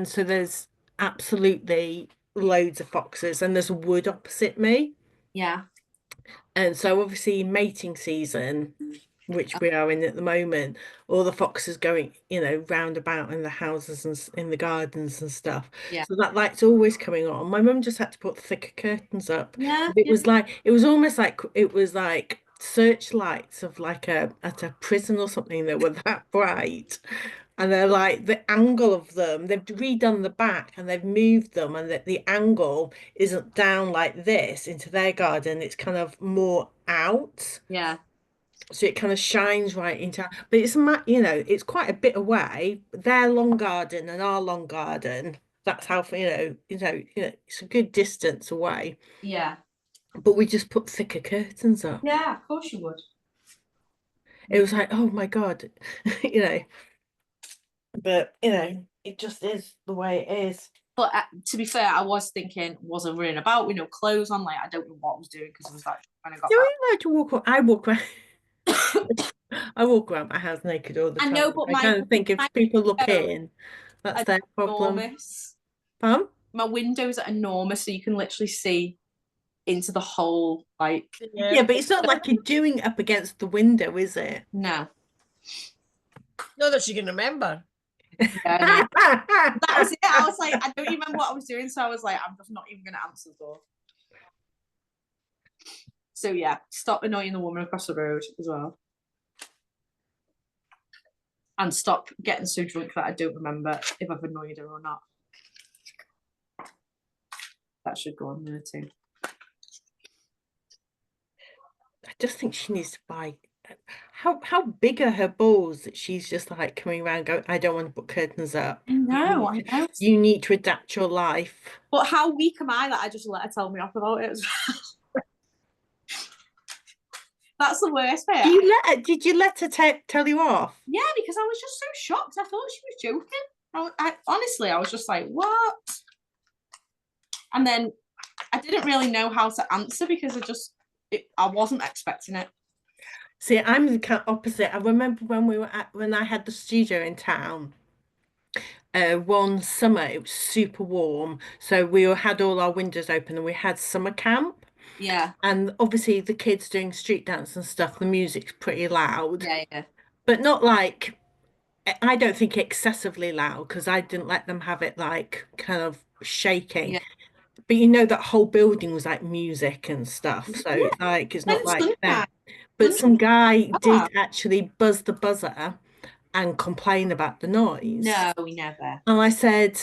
so there's absolutely loads of foxes, and there's wood opposite me. Yeah. And so obviously mating season, which we are in at the moment, all the foxes going, round about in the houses and in the gardens and stuff. Yeah. So that light's always coming on. My mum just had to put thicker curtains up. Yeah. It was almost like it was like searchlights of like at a prison or something that were that bright. And they're like the angle of them, they've redone the back and they've moved them, and that the angle isn't down like this into their garden, it's kind of more out. Yeah. So it kind of shines right into, but it's it's quite a bit away. Their long garden and our long garden. That's how it's a good distance away. Yeah. But we just put thicker curtains up. Yeah, of course you would. It was like, oh my God, But it just is the way it is. But to be fair, I was thinking, was I running about with no clothes on? Like, I don't know what I was doing because I was like, when I got Do back. you like to walk around? I walk around my house naked all the I time. know, but I kind of think if people look in, that's their problem. Enormous. Pardon? My windows are enormous, so you can literally see into the whole, like. Yeah, but it's not like you're doing it up against the window, is it? No. Not that you can remember. Yeah, no. That was it. I was like, I don't remember what I was doing, so I was like, I'm just not even going to answer the door. So yeah, stop annoying the woman across the road as well. And stop getting so drunk that I don't remember if I've annoyed her or not. That should go on there too. I just think she needs to buy. How big are her balls that she's just like coming around going, I don't want to put curtains up. I know. You need to adapt your life. But how weak am I that I just let her tell me off about it? That's the worst bit. Did you let her tell you off? Yeah, because I was just so shocked. I thought she was joking. I honestly, I was just like, what? And then I didn't really know how to answer because I wasn't expecting it. See, I'm the kind of opposite. I remember when I had the studio in town. One summer it was super warm, so we had all our windows open and we had summer camp. Yeah. And obviously the kids doing street dance and stuff, the music's pretty loud. Yeah. But not like, I don't think excessively loud, because I didn't let them have it like kind of shaking. Yeah. But that whole building was like music and stuff. So it's not like that. But some guy did actually buzz the buzzer and complain about the noise. No, we never. And I said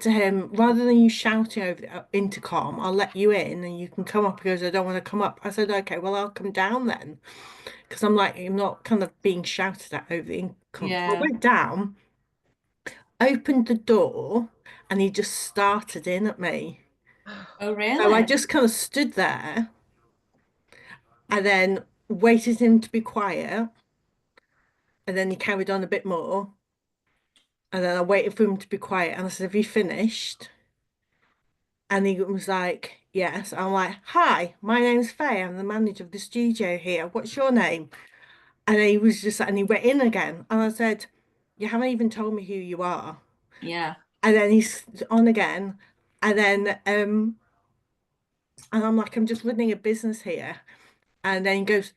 to him, rather than you shouting over the intercom, I'll let you in and you can come up. He goes, I don't want to come up. I said, okay, well, I'll come down then. Because I'm not kind of being shouted at over the intercom. Yeah. I went down, opened the door, and he just started in at me. Oh, really? So I just kind of stood there and then waited him to be quiet. And then he carried on a bit more. And then I waited for him to be quiet. And I said, have you finished? And he was like, yes. I'm like, hi, my name's Faye. I'm the manager of the studio here. What's your name? And he was just, and he went in again. And I said, you haven't even told me who you are. Yeah. And then he's on again. And then, and I'm like, I'm just running a business here. And then he goes,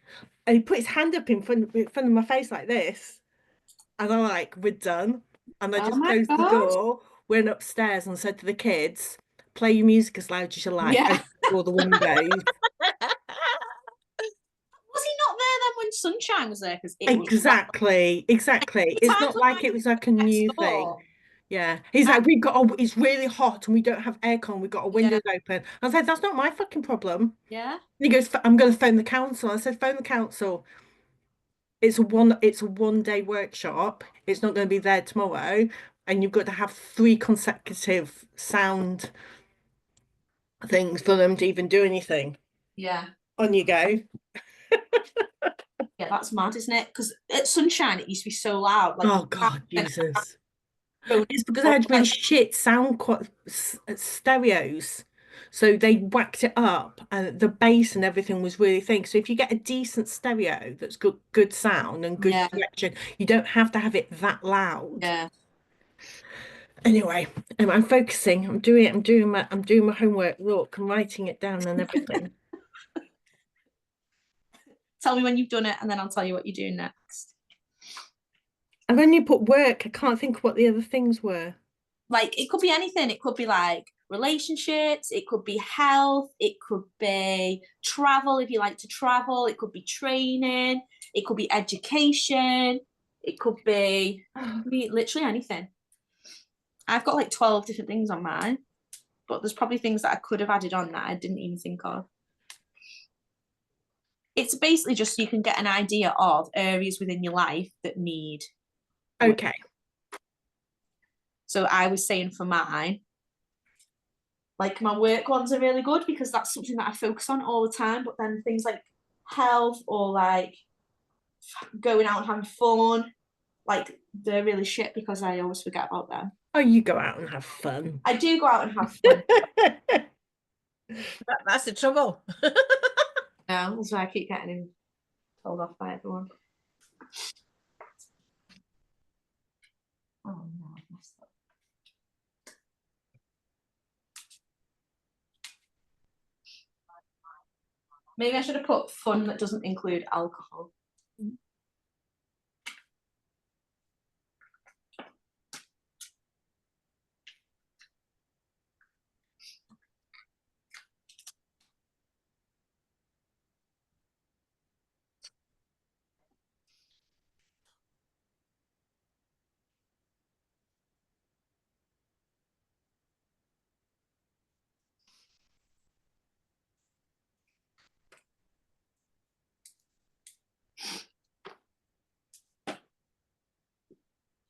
and he put his hand up in front of my face like this. And I'm like, we're done. And I just closed the door, went upstairs and said to the kids, play your music as loud as you like, open all the windows. Was he not there then when Sunshine was there? Exactly. It's not like it was like a new thing. Yeah. He's like, it's really hot and we don't have aircon, we've got our windows open. I said, that's not my fucking problem. Yeah. And he goes, I'm going to phone the council. I said, phone the council. It's a 1 day workshop. It's not going to be there tomorrow. And you've got to have 3 consecutive sound things for them to even do anything. Yeah. On you go. Yeah, that's mad, isn't it? Because at Sunshine, it used to be so loud. Like, oh, God, Jesus. It's because I had really shit sound stereos. So they whacked it up and the bass and everything was really thin. So if you get a decent stereo that's good sound and good connection, you don't have to have it that loud. Yeah. Anyway, I'm focusing. I'm doing my homework. Look, I'm writing it down and everything. Tell me when you've done it and then I'll tell you what you're doing next. And when you put work, I can't think of what the other things were. Like, it could be anything. It could be like relationships, it could be health, it could be travel if you like to travel, it could be training, it could be education, it could be literally anything. I've got like 12 different things on mine, but there's probably things that I could have added on that I didn't even think of. It's basically just so you can get an idea of areas within your life that need work. Okay. So I was saying for mine, like my work ones are really good because that's something that I focus on all the time. But then things like health or like going out and having fun, like they're really shit because I always forget about them. Oh, you go out and have fun. I do go out and have fun. That's the trouble. No, that's why I keep getting told off by everyone. Oh no, I've messed up. Maybe I should have put fun that doesn't include alcohol.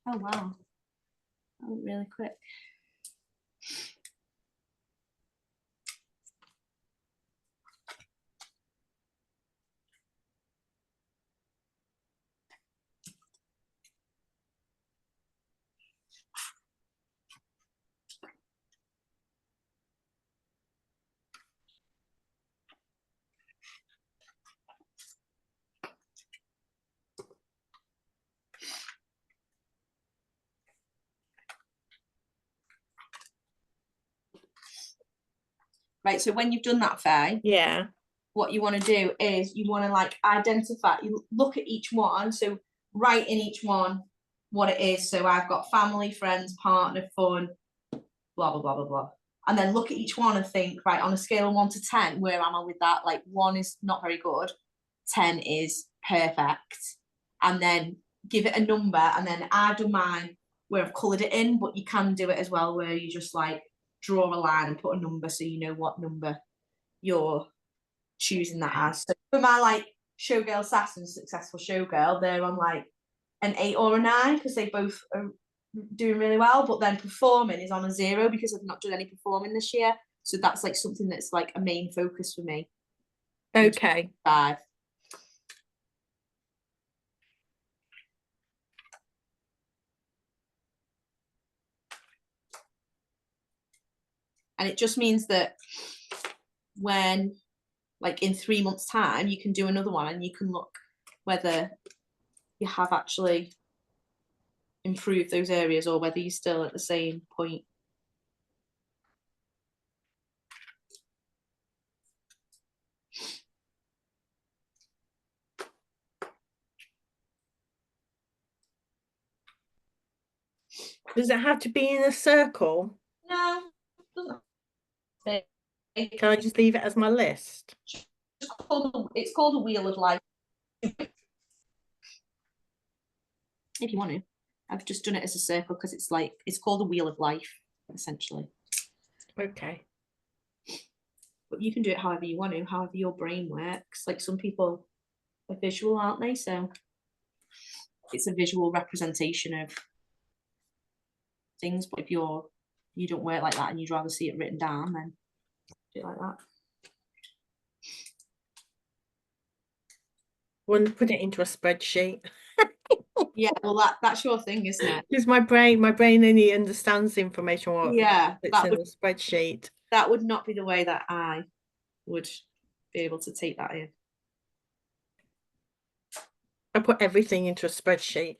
Oh wow, that went really quick. Right, so when you've done that, Faye, Yeah. what you want to do is you want to like identify, you look at each one, so write in each one what it is. So I've got family, friends, partner, fun, blah, blah, blah, blah, blah. And then look at each one and think, right, on a scale of 1 to 10, where am I with that? Like 1 is not very good, 10 is perfect. And then give it a number. And then I've done mine where I've coloured it in, but you can do it as well where you just like draw a line and put a number so you know what number you're choosing that as. So for my like showgirl sass and successful showgirl, they're on like an 8 or a 9 because they both are doing really well, but then performing is on a 0 because I've not done any performing this year. So that's like something that's like a main focus for me. Okay. 5. And it just means that when like in 3 months time you can do another one and you can look whether you have actually improved those areas or whether you're still at the same point. Does it have to be in a circle? No, doesn't have to be. Can I just leave it as my list? It's called a wheel of life. If you want to. I've just done it as a circle because it's like it's called a wheel of life, essentially. Okay. But you can do it however you want to, however your brain works. Like some people are visual, aren't they? So it's a visual representation of things. But if you don't work like that and you'd rather see it written down, then do it like that. Want to put it into a spreadsheet? Yeah, well that's your thing, isn't it? Because my brain only understands the information what Yeah, it's in the spreadsheet. That would not be the way that I would be able to take that in. I put everything into a spreadsheet.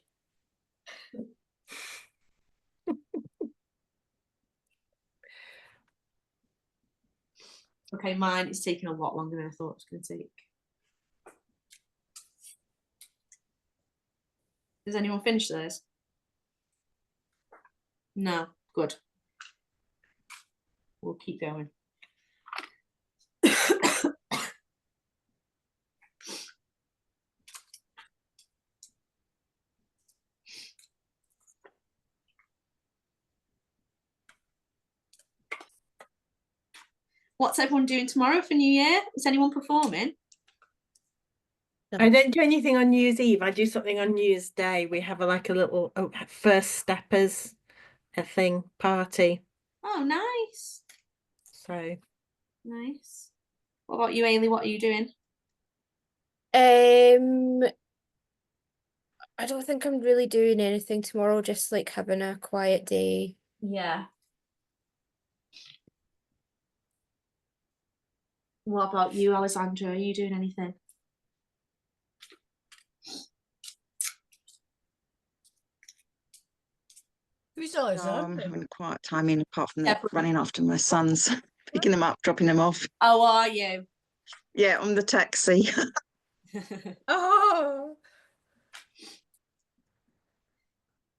Okay, mine is taking a lot longer than I thought it was going to take. Has anyone finished theirs? No, good. we'll keep going. What's everyone doing tomorrow for New Year? Is anyone performing? I don't do anything on New Year's Eve. I do something on New Year's Day. We have like a little first steppers party. Oh, nice. So Nice. What about you, Ailey? What are you doing? I don't think I'm really doing anything tomorrow, just like having a quiet day. Yeah. What about you, Alessandra? Are you doing anything? Who's No, I'm Alexander? having a quiet time in, apart from Yeah, running after my sons, picking them up, dropping them off. How are you? Yeah, on the taxi. Oh,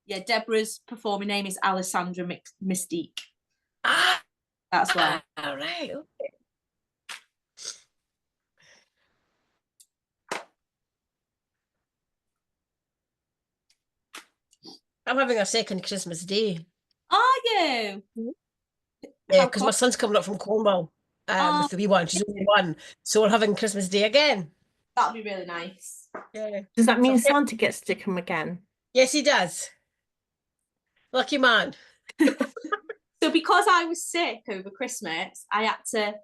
Yeah, Deborah's performing name is Alessandra Mystique. ah, That's why. all right. Okay. I'm having a second Christmas Day. Are you? Yeah, How because my come? son's coming up from Cornwall Oh, with the wee one. She's only one. So we're having Christmas Day again. that'll be really nice. Yeah. does that mean So- Santa gets to come again? Yes, he does. Lucky man. So because I was sick over Christmas, I had to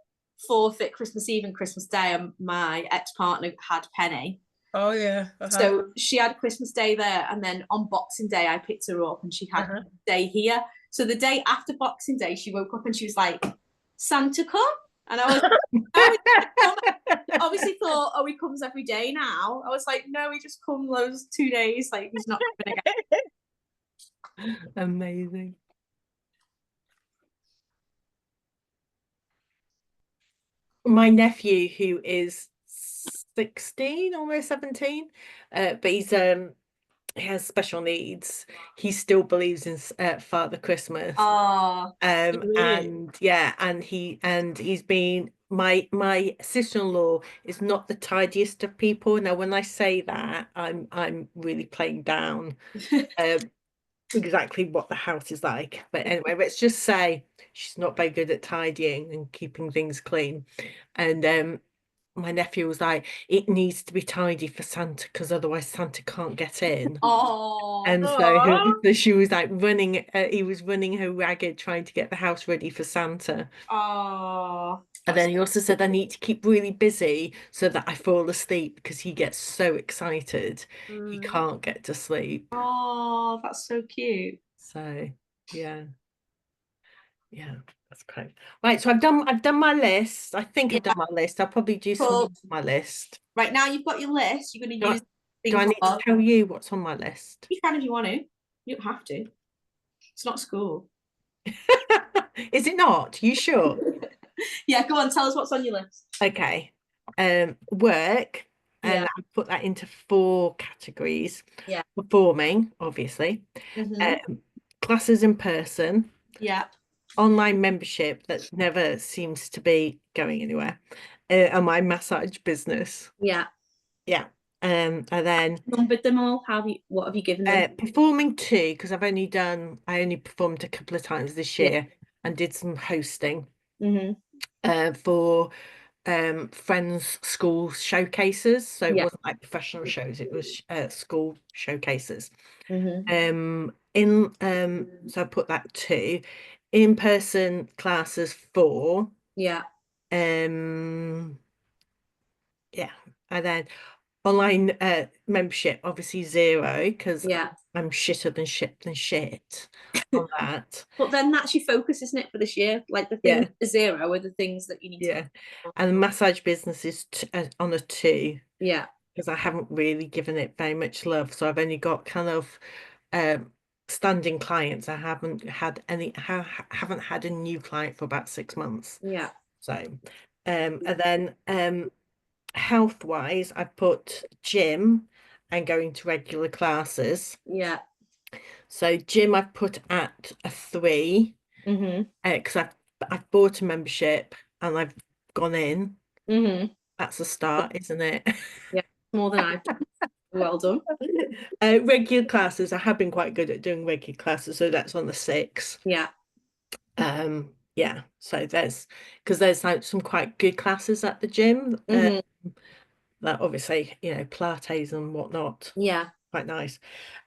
forfeit Christmas Eve and Christmas Day, and my ex-partner had Penny. Oh, yeah. So she had Christmas Day there, and then on Boxing Day I picked her up and she had day here. So the day after Boxing Day, she woke up and she was like, "Santa come?" And I was obviously thought, "Oh, he comes every day now." I was like, "No, he just comes those 2 days. Like he's not coming again." Amazing. My nephew, who is 16, almost 17, but he has special needs. He still believes in Father Christmas. Oh, And yeah, and he's been my sister-in-law is not the tidiest of people. Now, when I say that, I'm really playing down exactly what the house is like. But anyway, let's just say she's not very good at tidying and keeping things clean. And my nephew was like, it needs to be tidy for Santa because otherwise Santa can't get in. oh, And so she was like running, he was running her ragged trying to get the house ready for Santa. oh. And then he also said, I need to keep really busy so that I fall asleep because he gets so excited he can't get to sleep. Oh, that's so cute. So yeah. Yeah, that's great. Right, so I've done my list. I think I've done my list. I'll probably do some Cool. on my list. Right now you've got your list. You're going to use Do I need to tell you what's on my list? You can if you want to. You don't have to. It's not school. Is it not? You sure? Yeah, go on. Tell us what's on your list. Okay. Work, and Yeah. I put that into 4 categories. Yeah. Performing, obviously. Classes in person. Yeah. Online membership that never seems to be going anywhere. And my massage business. Yeah. Yeah. And then Numbered them all. What have you given them? performing 2, because I only performed a couple of times this year and did some hosting for friends' school showcases. So it wasn't like professional shows, it was school showcases. So I put that 2. In-person classes 4. Yeah. Yeah. And then online membership obviously 0 because I'm shitter than shit on that. But then that's your focus, isn't it, for this year? Like the things 0 are the things that you need to. And the massage business is on a 2. Yeah. Because I haven't really given it very much love, so I've only got kind of standing clients. I haven't had a new client for about 6 months. Yeah. So and then health wise I put gym and going to regular classes. So gym I've put at a 3 because but I've bought a membership and I've gone in. Mm-hmm. That's a start, isn't it? More than I've done. Well done. Regular classes, I have been quite good at doing regular classes, so that's on the 6th. Yeah. Yeah, so because there's like some quite good classes at the gym. Mhm. Like obviously, Pilates and whatnot, Yeah. quite nice.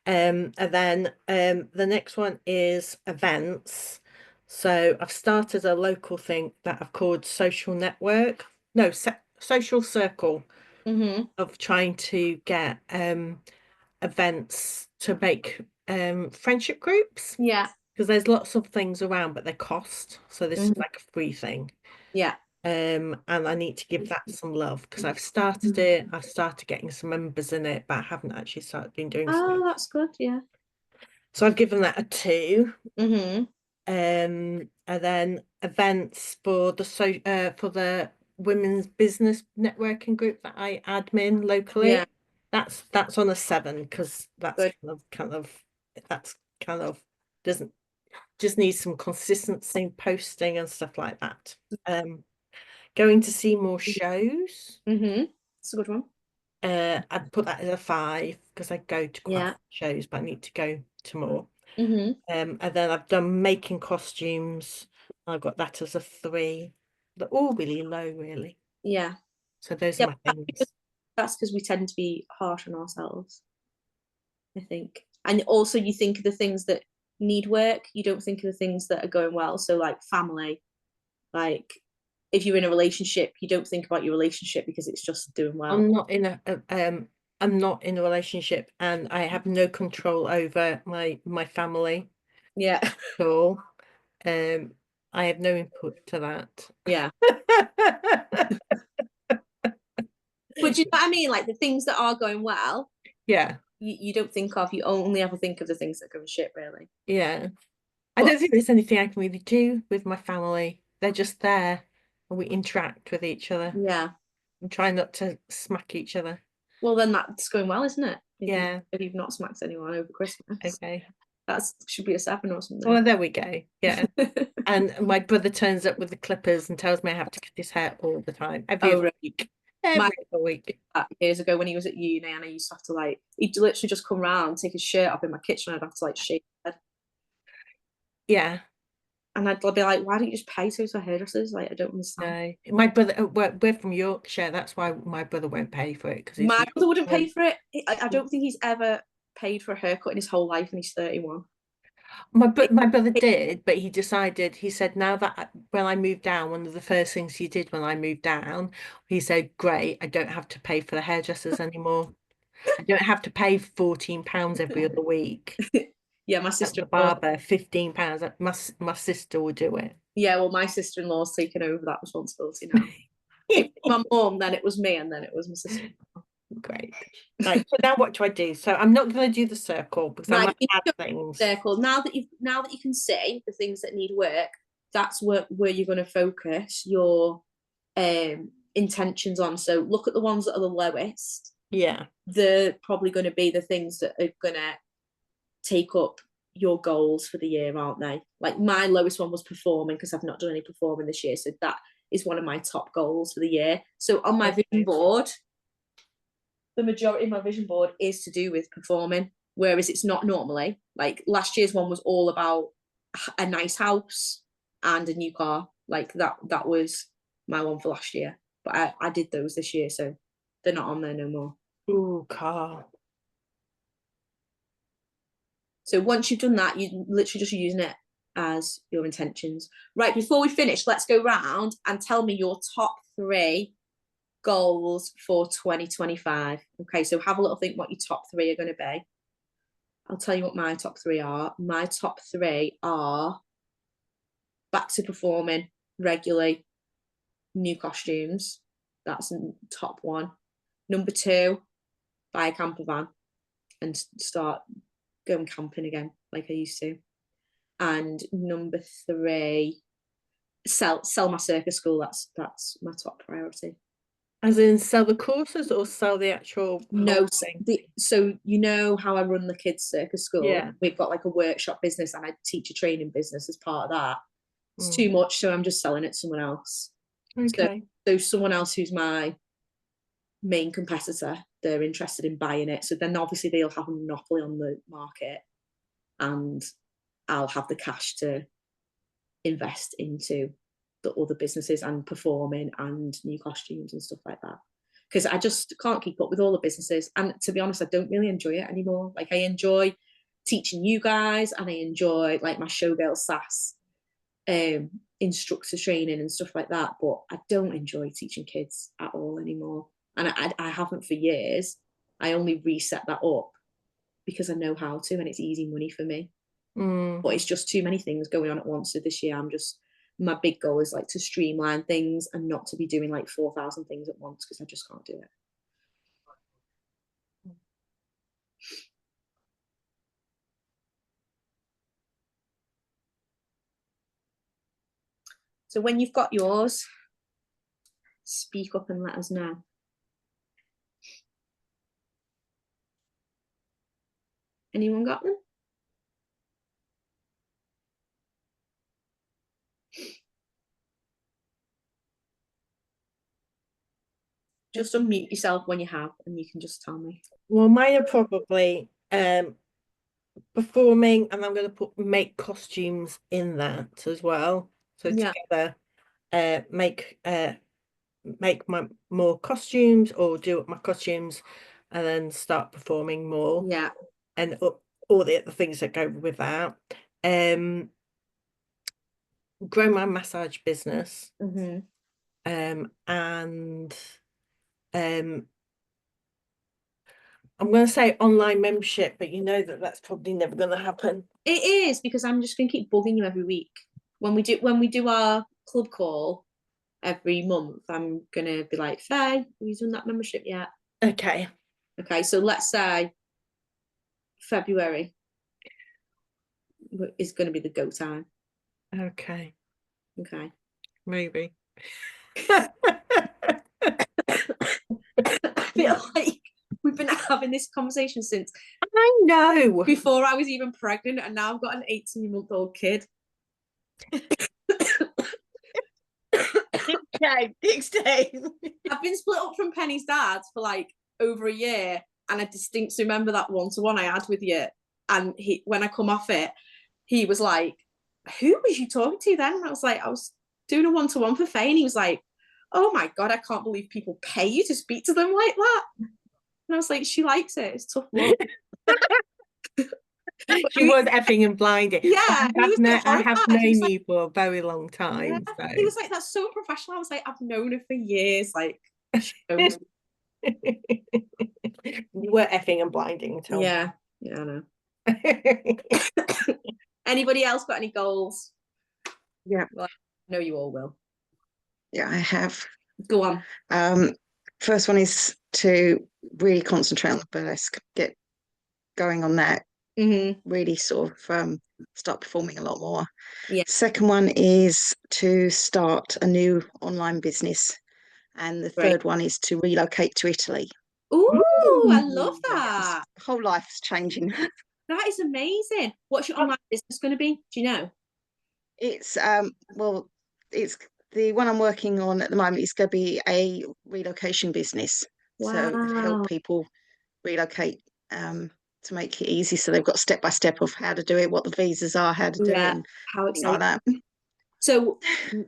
And then the next one is events. So I've started a local thing that I've called Social Network. No, Social Circle, Mm-hmm. of trying to get events to make friendship groups, Yeah. because there's lots of things around, but they cost. So this is Mhm. like a free thing. Yeah. And I need to give that some love because I've started it. I've started getting some members in it, but I haven't actually started doing Oh, stuff. that's good. Yeah. So I've given that a 2. Mm-hmm. And then events for the women's business networking group that I admin locally. Yeah. That's on a 7 because that's Good. kind of doesn't just needs some consistency posting and stuff like that. Going to see more shows. Mm-hmm. It's a good one. I'd put that as a 5 because I go to quite a Yeah. few shows, but I need to go to more. Mm-hmm. And then I've done making costumes. I've got that as a 3. They're all really low, really. Yeah. So those Yeah, are my things. That's because we tend to be harsh on ourselves, I think. And also you think of the things that need work. You don't think of the things that are going well. So like family, like if you're in a relationship, you don't think about your relationship because it's just doing well. I'm not in a relationship, and I have no control over my family Yeah. at all. I have no input to that. Yeah. But you know what I mean? Like the things that are going well, Yeah, you don't think of. You only ever think of the things that are going shit, really. yeah. I don't think there's anything I can really do with my family. They're just there, and we interact with each other. Yeah. I'm trying not to smack each other. Well, then that's going well, isn't it? Yeah. If you've not smacked anyone over Christmas, Okay. that should be a 7 or something. Well, there we go. Yeah. And my brother turns up with the clippers and tells me I have to cut his hair all the time. Every other week. Every other week. Years ago when he was at uni, and I used to have to he'd literally just come round, take his shirt off in my kitchen, and I'd have to shave his head. Yeah. And I'd be like, why don't you just pay to hairdressers? I don't understand. No. My brother, we're from Yorkshire. That's why my brother won't pay for it. My brother wouldn't pay for it. I don't think he's ever paid for a haircut in his whole life, and he's 31. My brother did, but he said now that when I moved down, one of the first things he did when I moved down, he said, great, I don't have to pay for the hairdressers anymore. I don't have to pay £14 every other week. Yeah, my sister, the barber, £15. My sister will do it. Yeah, well, my sister-in-law's taken over that responsibility now. It was my mum, then it was me, and then it was my sister. Great. Right, so now what do I do? So I'm not going to do the circle because I might add things. Circle. Now that you can see the things that need work, that's where you're going to focus your intentions on. So look at the ones that are the lowest. Yeah. They're probably going to be the things that are going to take up your goals for the year, aren't they? Like my lowest one was performing, because I've not done any performing this year. So that is one of my top goals for the year. So on my vision board, the majority of my vision board is to do with performing, whereas it's not normally. Like last year's one was all about a nice house and a new car. Like that was my one for last year. But I did those this year, so they're not on there no more. Ooh, car. So once you've done that, you're literally just using it as your intentions. Right, before we finish, let's go round and tell me your top 3 goals for 2025. Okay, so have a little think what your top 3 are going to be. I'll tell you what my top 3 are. My top 3 are back to performing regularly, new costumes. That's top 1. Number 2, buy a camper van and start going camping again like I used to. And number 3, sell my circus school. That's my top priority. As in sell the courses or sell the actual No thing? So you know how I run the kids circus school? Yeah. We've got like a workshop business, and I teach a training business as part of that. It's too much, so I'm just selling it to someone else. Okay. So someone else who's my main competitor, they're interested in buying it. So then obviously they'll have a monopoly on the market, and I'll have the cash to invest into the other businesses and performing and new costumes and stuff like that. Because I just can't keep up with all the businesses. And to be honest, I don't really enjoy it anymore. Like, I enjoy teaching you guys, and I enjoy like my showgirl sass instructor training and stuff like that, but I don't enjoy teaching kids at all anymore, and I haven't for years. I only reset that up because I know how to, and it's easy money for me. But it's just too many things going on at once. So this year my big goal is like to streamline things and not to be doing like 4,000 things at once, because I just can't do it. So when you've got yours, speak up and let us know. Anyone got them? Just unmute yourself when you have, and you can just tell me. Well, mine are probably performing, and I'm going to make costumes in that as well. So together, make my more costumes, or do up my costumes, and then start performing more. Yeah. And all the other things that go with that. Grow my massage business. And I'm going to say online membership, but you know that's probably never going to happen. It is, because I'm just going to keep bugging you every week. When we do our club call every month, I'm going to be like, Faye, have you done that membership yet? Okay. Okay, so let's say February is going to be the go time. Okay. Okay. Maybe. I feel like we've been having this conversation since I know before I was even pregnant, and now I've got an 18-month-old kid. Okay, next time. I've been split up from Penny's dad for like over a year, and I distinctly remember that one-to-one I had with you. And when I come off it, he was like, "Who was you talking to then?" And I was like, "I was doing a one-to-one for Faye." And he was like, "Oh my God, I can't believe people pay you to speak to them like that." And I was like, "She likes it. It's tough love." She was effing and blinding. Yeah, I have known you for a very long time. Yeah. So. He was like, "That's so professional." I was like, "I've known her for years." Like, you were effing and blinding. Yeah, I know. Anybody else got any goals? Yeah. Well, I know you all will. Yeah, I have. Go on. First one is to really concentrate on the burlesque, get going on that. Really sort of start performing a lot more. Yeah. Second one is to start a new online business, and the third one is to relocate to Italy. Ooh, I love that. Whole life's changing. That is amazing. What's your online business going to be? Do you know? It's well, it's the one I'm working on at the moment. Is going to be a relocation business. Wow. So help people relocate to make it easy. So they've got step by step of how to do it, what the visas are, how to do it, and how exciting. Like that. So,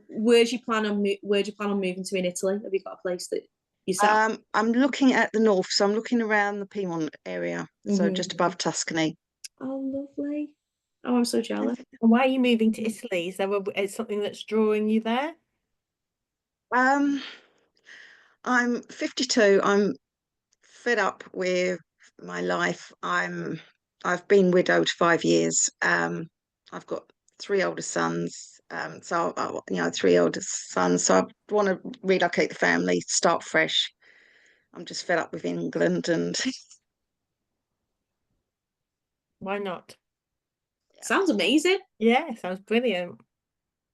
where do you plan on moving to in Italy? Have you got a place that you set? I'm looking at the north, so I'm looking around the Piedmont area, so just above Tuscany. Oh, lovely. Oh, I'm so jealous. And why are you moving to Italy? Is there something that's drawing you there? I'm 52. I'm fed up with my life. I've been widowed 5 years. I've got 3 older sons. So I, 3 older sons. So I want to relocate the family, start fresh. I'm just fed up with England, and Why not? Sounds amazing. Yeah, sounds brilliant.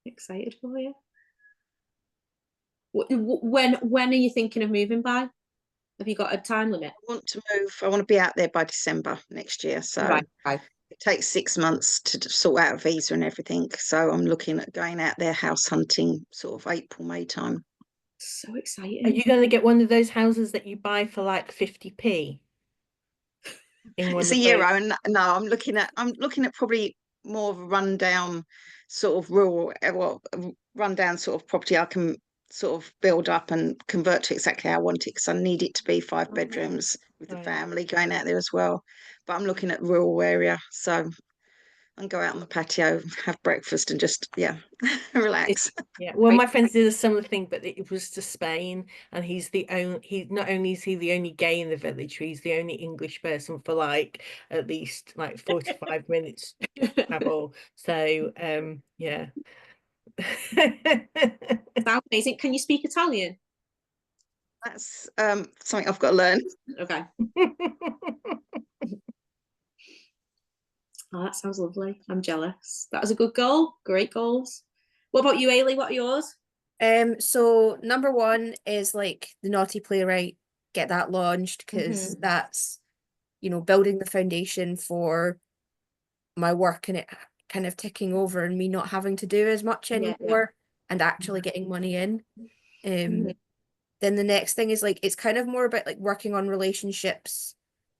Excited for you. When are you thinking of moving by? Have you got a time limit? I want to move. I want to be out there by December next year. So right. it takes 6 months to sort out a visa and everything. So I'm looking at going out there house hunting sort of April, May time. So Are exciting. you going to get one of those houses that you buy for like 50p? In one It's of a those? euro, and no, I'm looking at probably more of a rundown sort of rural, well, a rundown sort of property I can sort of build up and convert to exactly how I want it, because I need it to be 5 bedrooms with the Right. family going out there as well. But I'm looking at rural area, so I can go out on the patio, have breakfast, and just relax. Yeah, well, Right. my friends did a similar thing, but it was to Spain, and he's not only is he the only gay in the village, he's the only English person for like at least like 45 minutes travel. So yeah. Sounds amazing. Can you speak Italian? That's something I've got to learn. Okay. Oh, that sounds lovely. I'm jealous. That was a good goal. Great goals. What about you, Ailey? What are yours? So number one is like the Naughty Playwright, get that launched, because that's, building the foundation for my work and it kind of ticking over and me not having to do as much Yeah, anymore and actually getting money in. Mhm. Then the next thing is like, it's kind of more about like working on relationships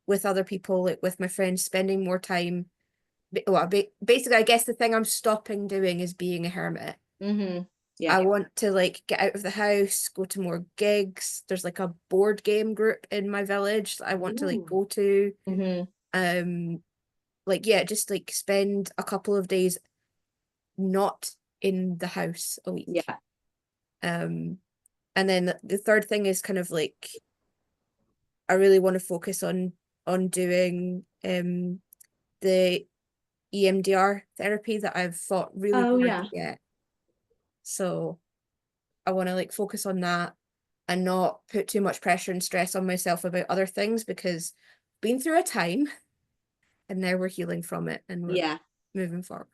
with other people, like with my friends, spending more time. Well, basically, I guess the thing I'm stopping doing is being a hermit. Yeah. I want to like get out of the house, go to more gigs. There's like a board game group in my village that I want to like Ooh. go to. Mhm. Like yeah, just like spend a couple of days not in the house a week. Yeah. And then the third thing is kind of like I really want to focus on doing the EMDR therapy that I've fought really Oh, hard yeah. to get. So I want to like focus on that and not put too much pressure and stress on myself about other things, because I've been through a time and now we're healing from it and we're Yeah. moving forward.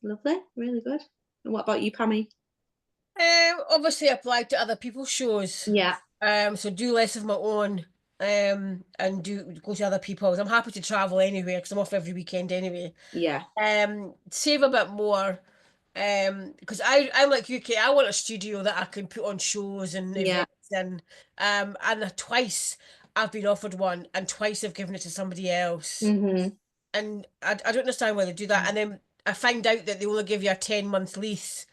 Lovely. Really good. And what about you, Pammy? Obviously apply to other people's shows. Yeah. So do less of my own. And do go to other people's. I'm happy to travel anywhere because I'm off every weekend anyway. Yeah. Save a bit more. Because I'm like UK, I want a studio that I can put on shows and Yeah. events in. And twice I've been offered one, and twice I've given it to somebody else. And I don't understand why they do that. And then I find out that they only give you a 10-month lease.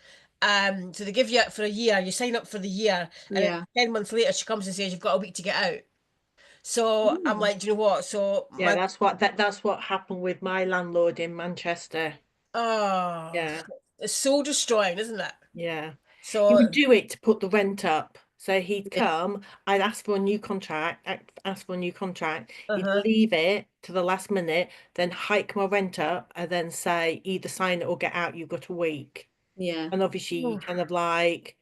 So they give you it for a year, you sign up for the year, and then Yeah. 10 months later she comes and says you've got a week to get out. So I'm like, do you know what? So Yeah, that's what happened with my landlord in Manchester. oh, Yeah. it's so destroying, isn't it? Yeah. He So would do it to put the rent up. So he'd Yeah. come, I'd ask for a new contract, he'd uh-huh. leave it to the last minute, then hike my rent up and then say either sign it or get out, you've got a week. Yeah. And obviously you kind of like,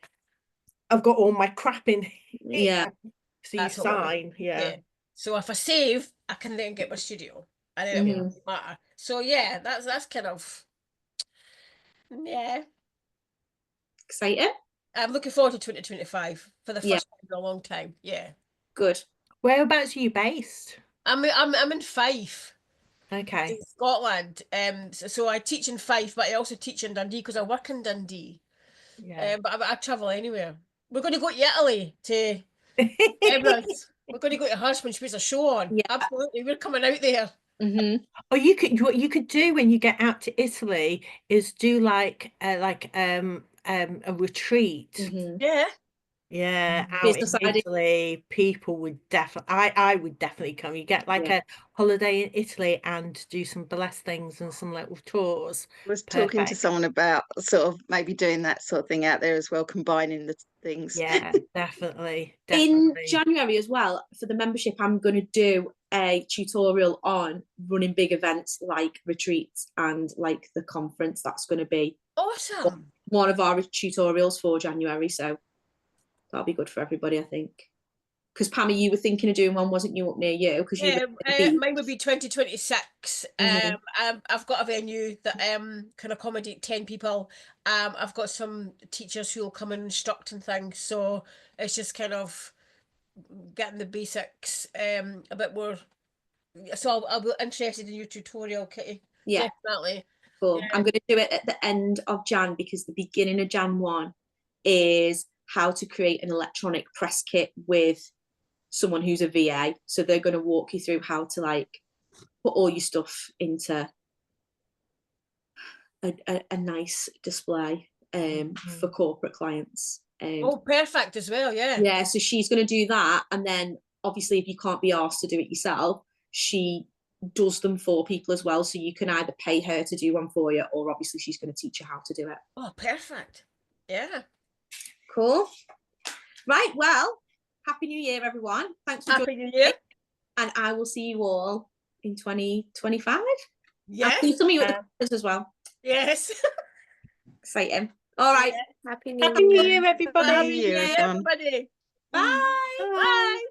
I've got all my crap in here. Yeah. So you That's what we're- sign, yeah. So if I save, I can then get my studio, and then it won't matter. So yeah, that's kind of yeah. Excited? I'm looking forward to 2025 for the Yeah. first time in a long time. Yeah. Good. Whereabouts are you based? I'm in Fife, Okay. in Scotland. So I teach in Fife, but I also teach in Dundee because I work in Dundee. Yeah. But I travel anywhere. We're going to go to Italy to Emirates. We're going to go to Hush when she puts a show on. Yeah. Absolutely, we're coming out there. Or what you could do when you get out to Italy is do like a retreat. Yeah. Yeah, out in Business idea. Italy, people would definitely I would definitely come. You get like Yeah. a holiday in Italy and do some burlesque things and some little tours. I was talking to Perfect. someone about sort of maybe doing that sort of thing out there as well, combining the things. Yeah, definitely. In Definitely. January as well, for the membership, I'm going to do a tutorial on running big events like retreats and like the conference. That's going to be Awesome. one of our tutorials for January. So that'll be good for everybody, I think. Because Pammy, you were thinking of doing one, wasn't you, up near you? Because you Mine would be 2026. I've got a venue that can accommodate 10 people. I've got some teachers who will come and instruct and things. So it's just kind of getting the basics a bit more So I'll be interested in your tutorial, Kitty. Yeah, Definitely. cool. Yeah. I'm going to do it at the end of Jan, because the beginning of Jan 1 is how to create an electronic press kit with someone who's a VA. So they're going to walk you through how to like put all your stuff into a nice display for corporate clients. Oh, perfect as well, yeah. Yeah, so she's going to do that, and then obviously if you can't be asked to do it yourself, she does them for people as well, so you can either pay her to do one for you, or obviously she's going to teach you how to do it. Oh, perfect. Yeah. Cool. Right, well, happy new year everyone. Thanks for Happy joining New Year. me, and I will see you all in 2025. I'll Yes. see some of you at the conference as well. Yes. Exciting. All right. Happy New Happy New Year. Year, everybody. Happy New Year, everyone. everybody. Bye. Bye.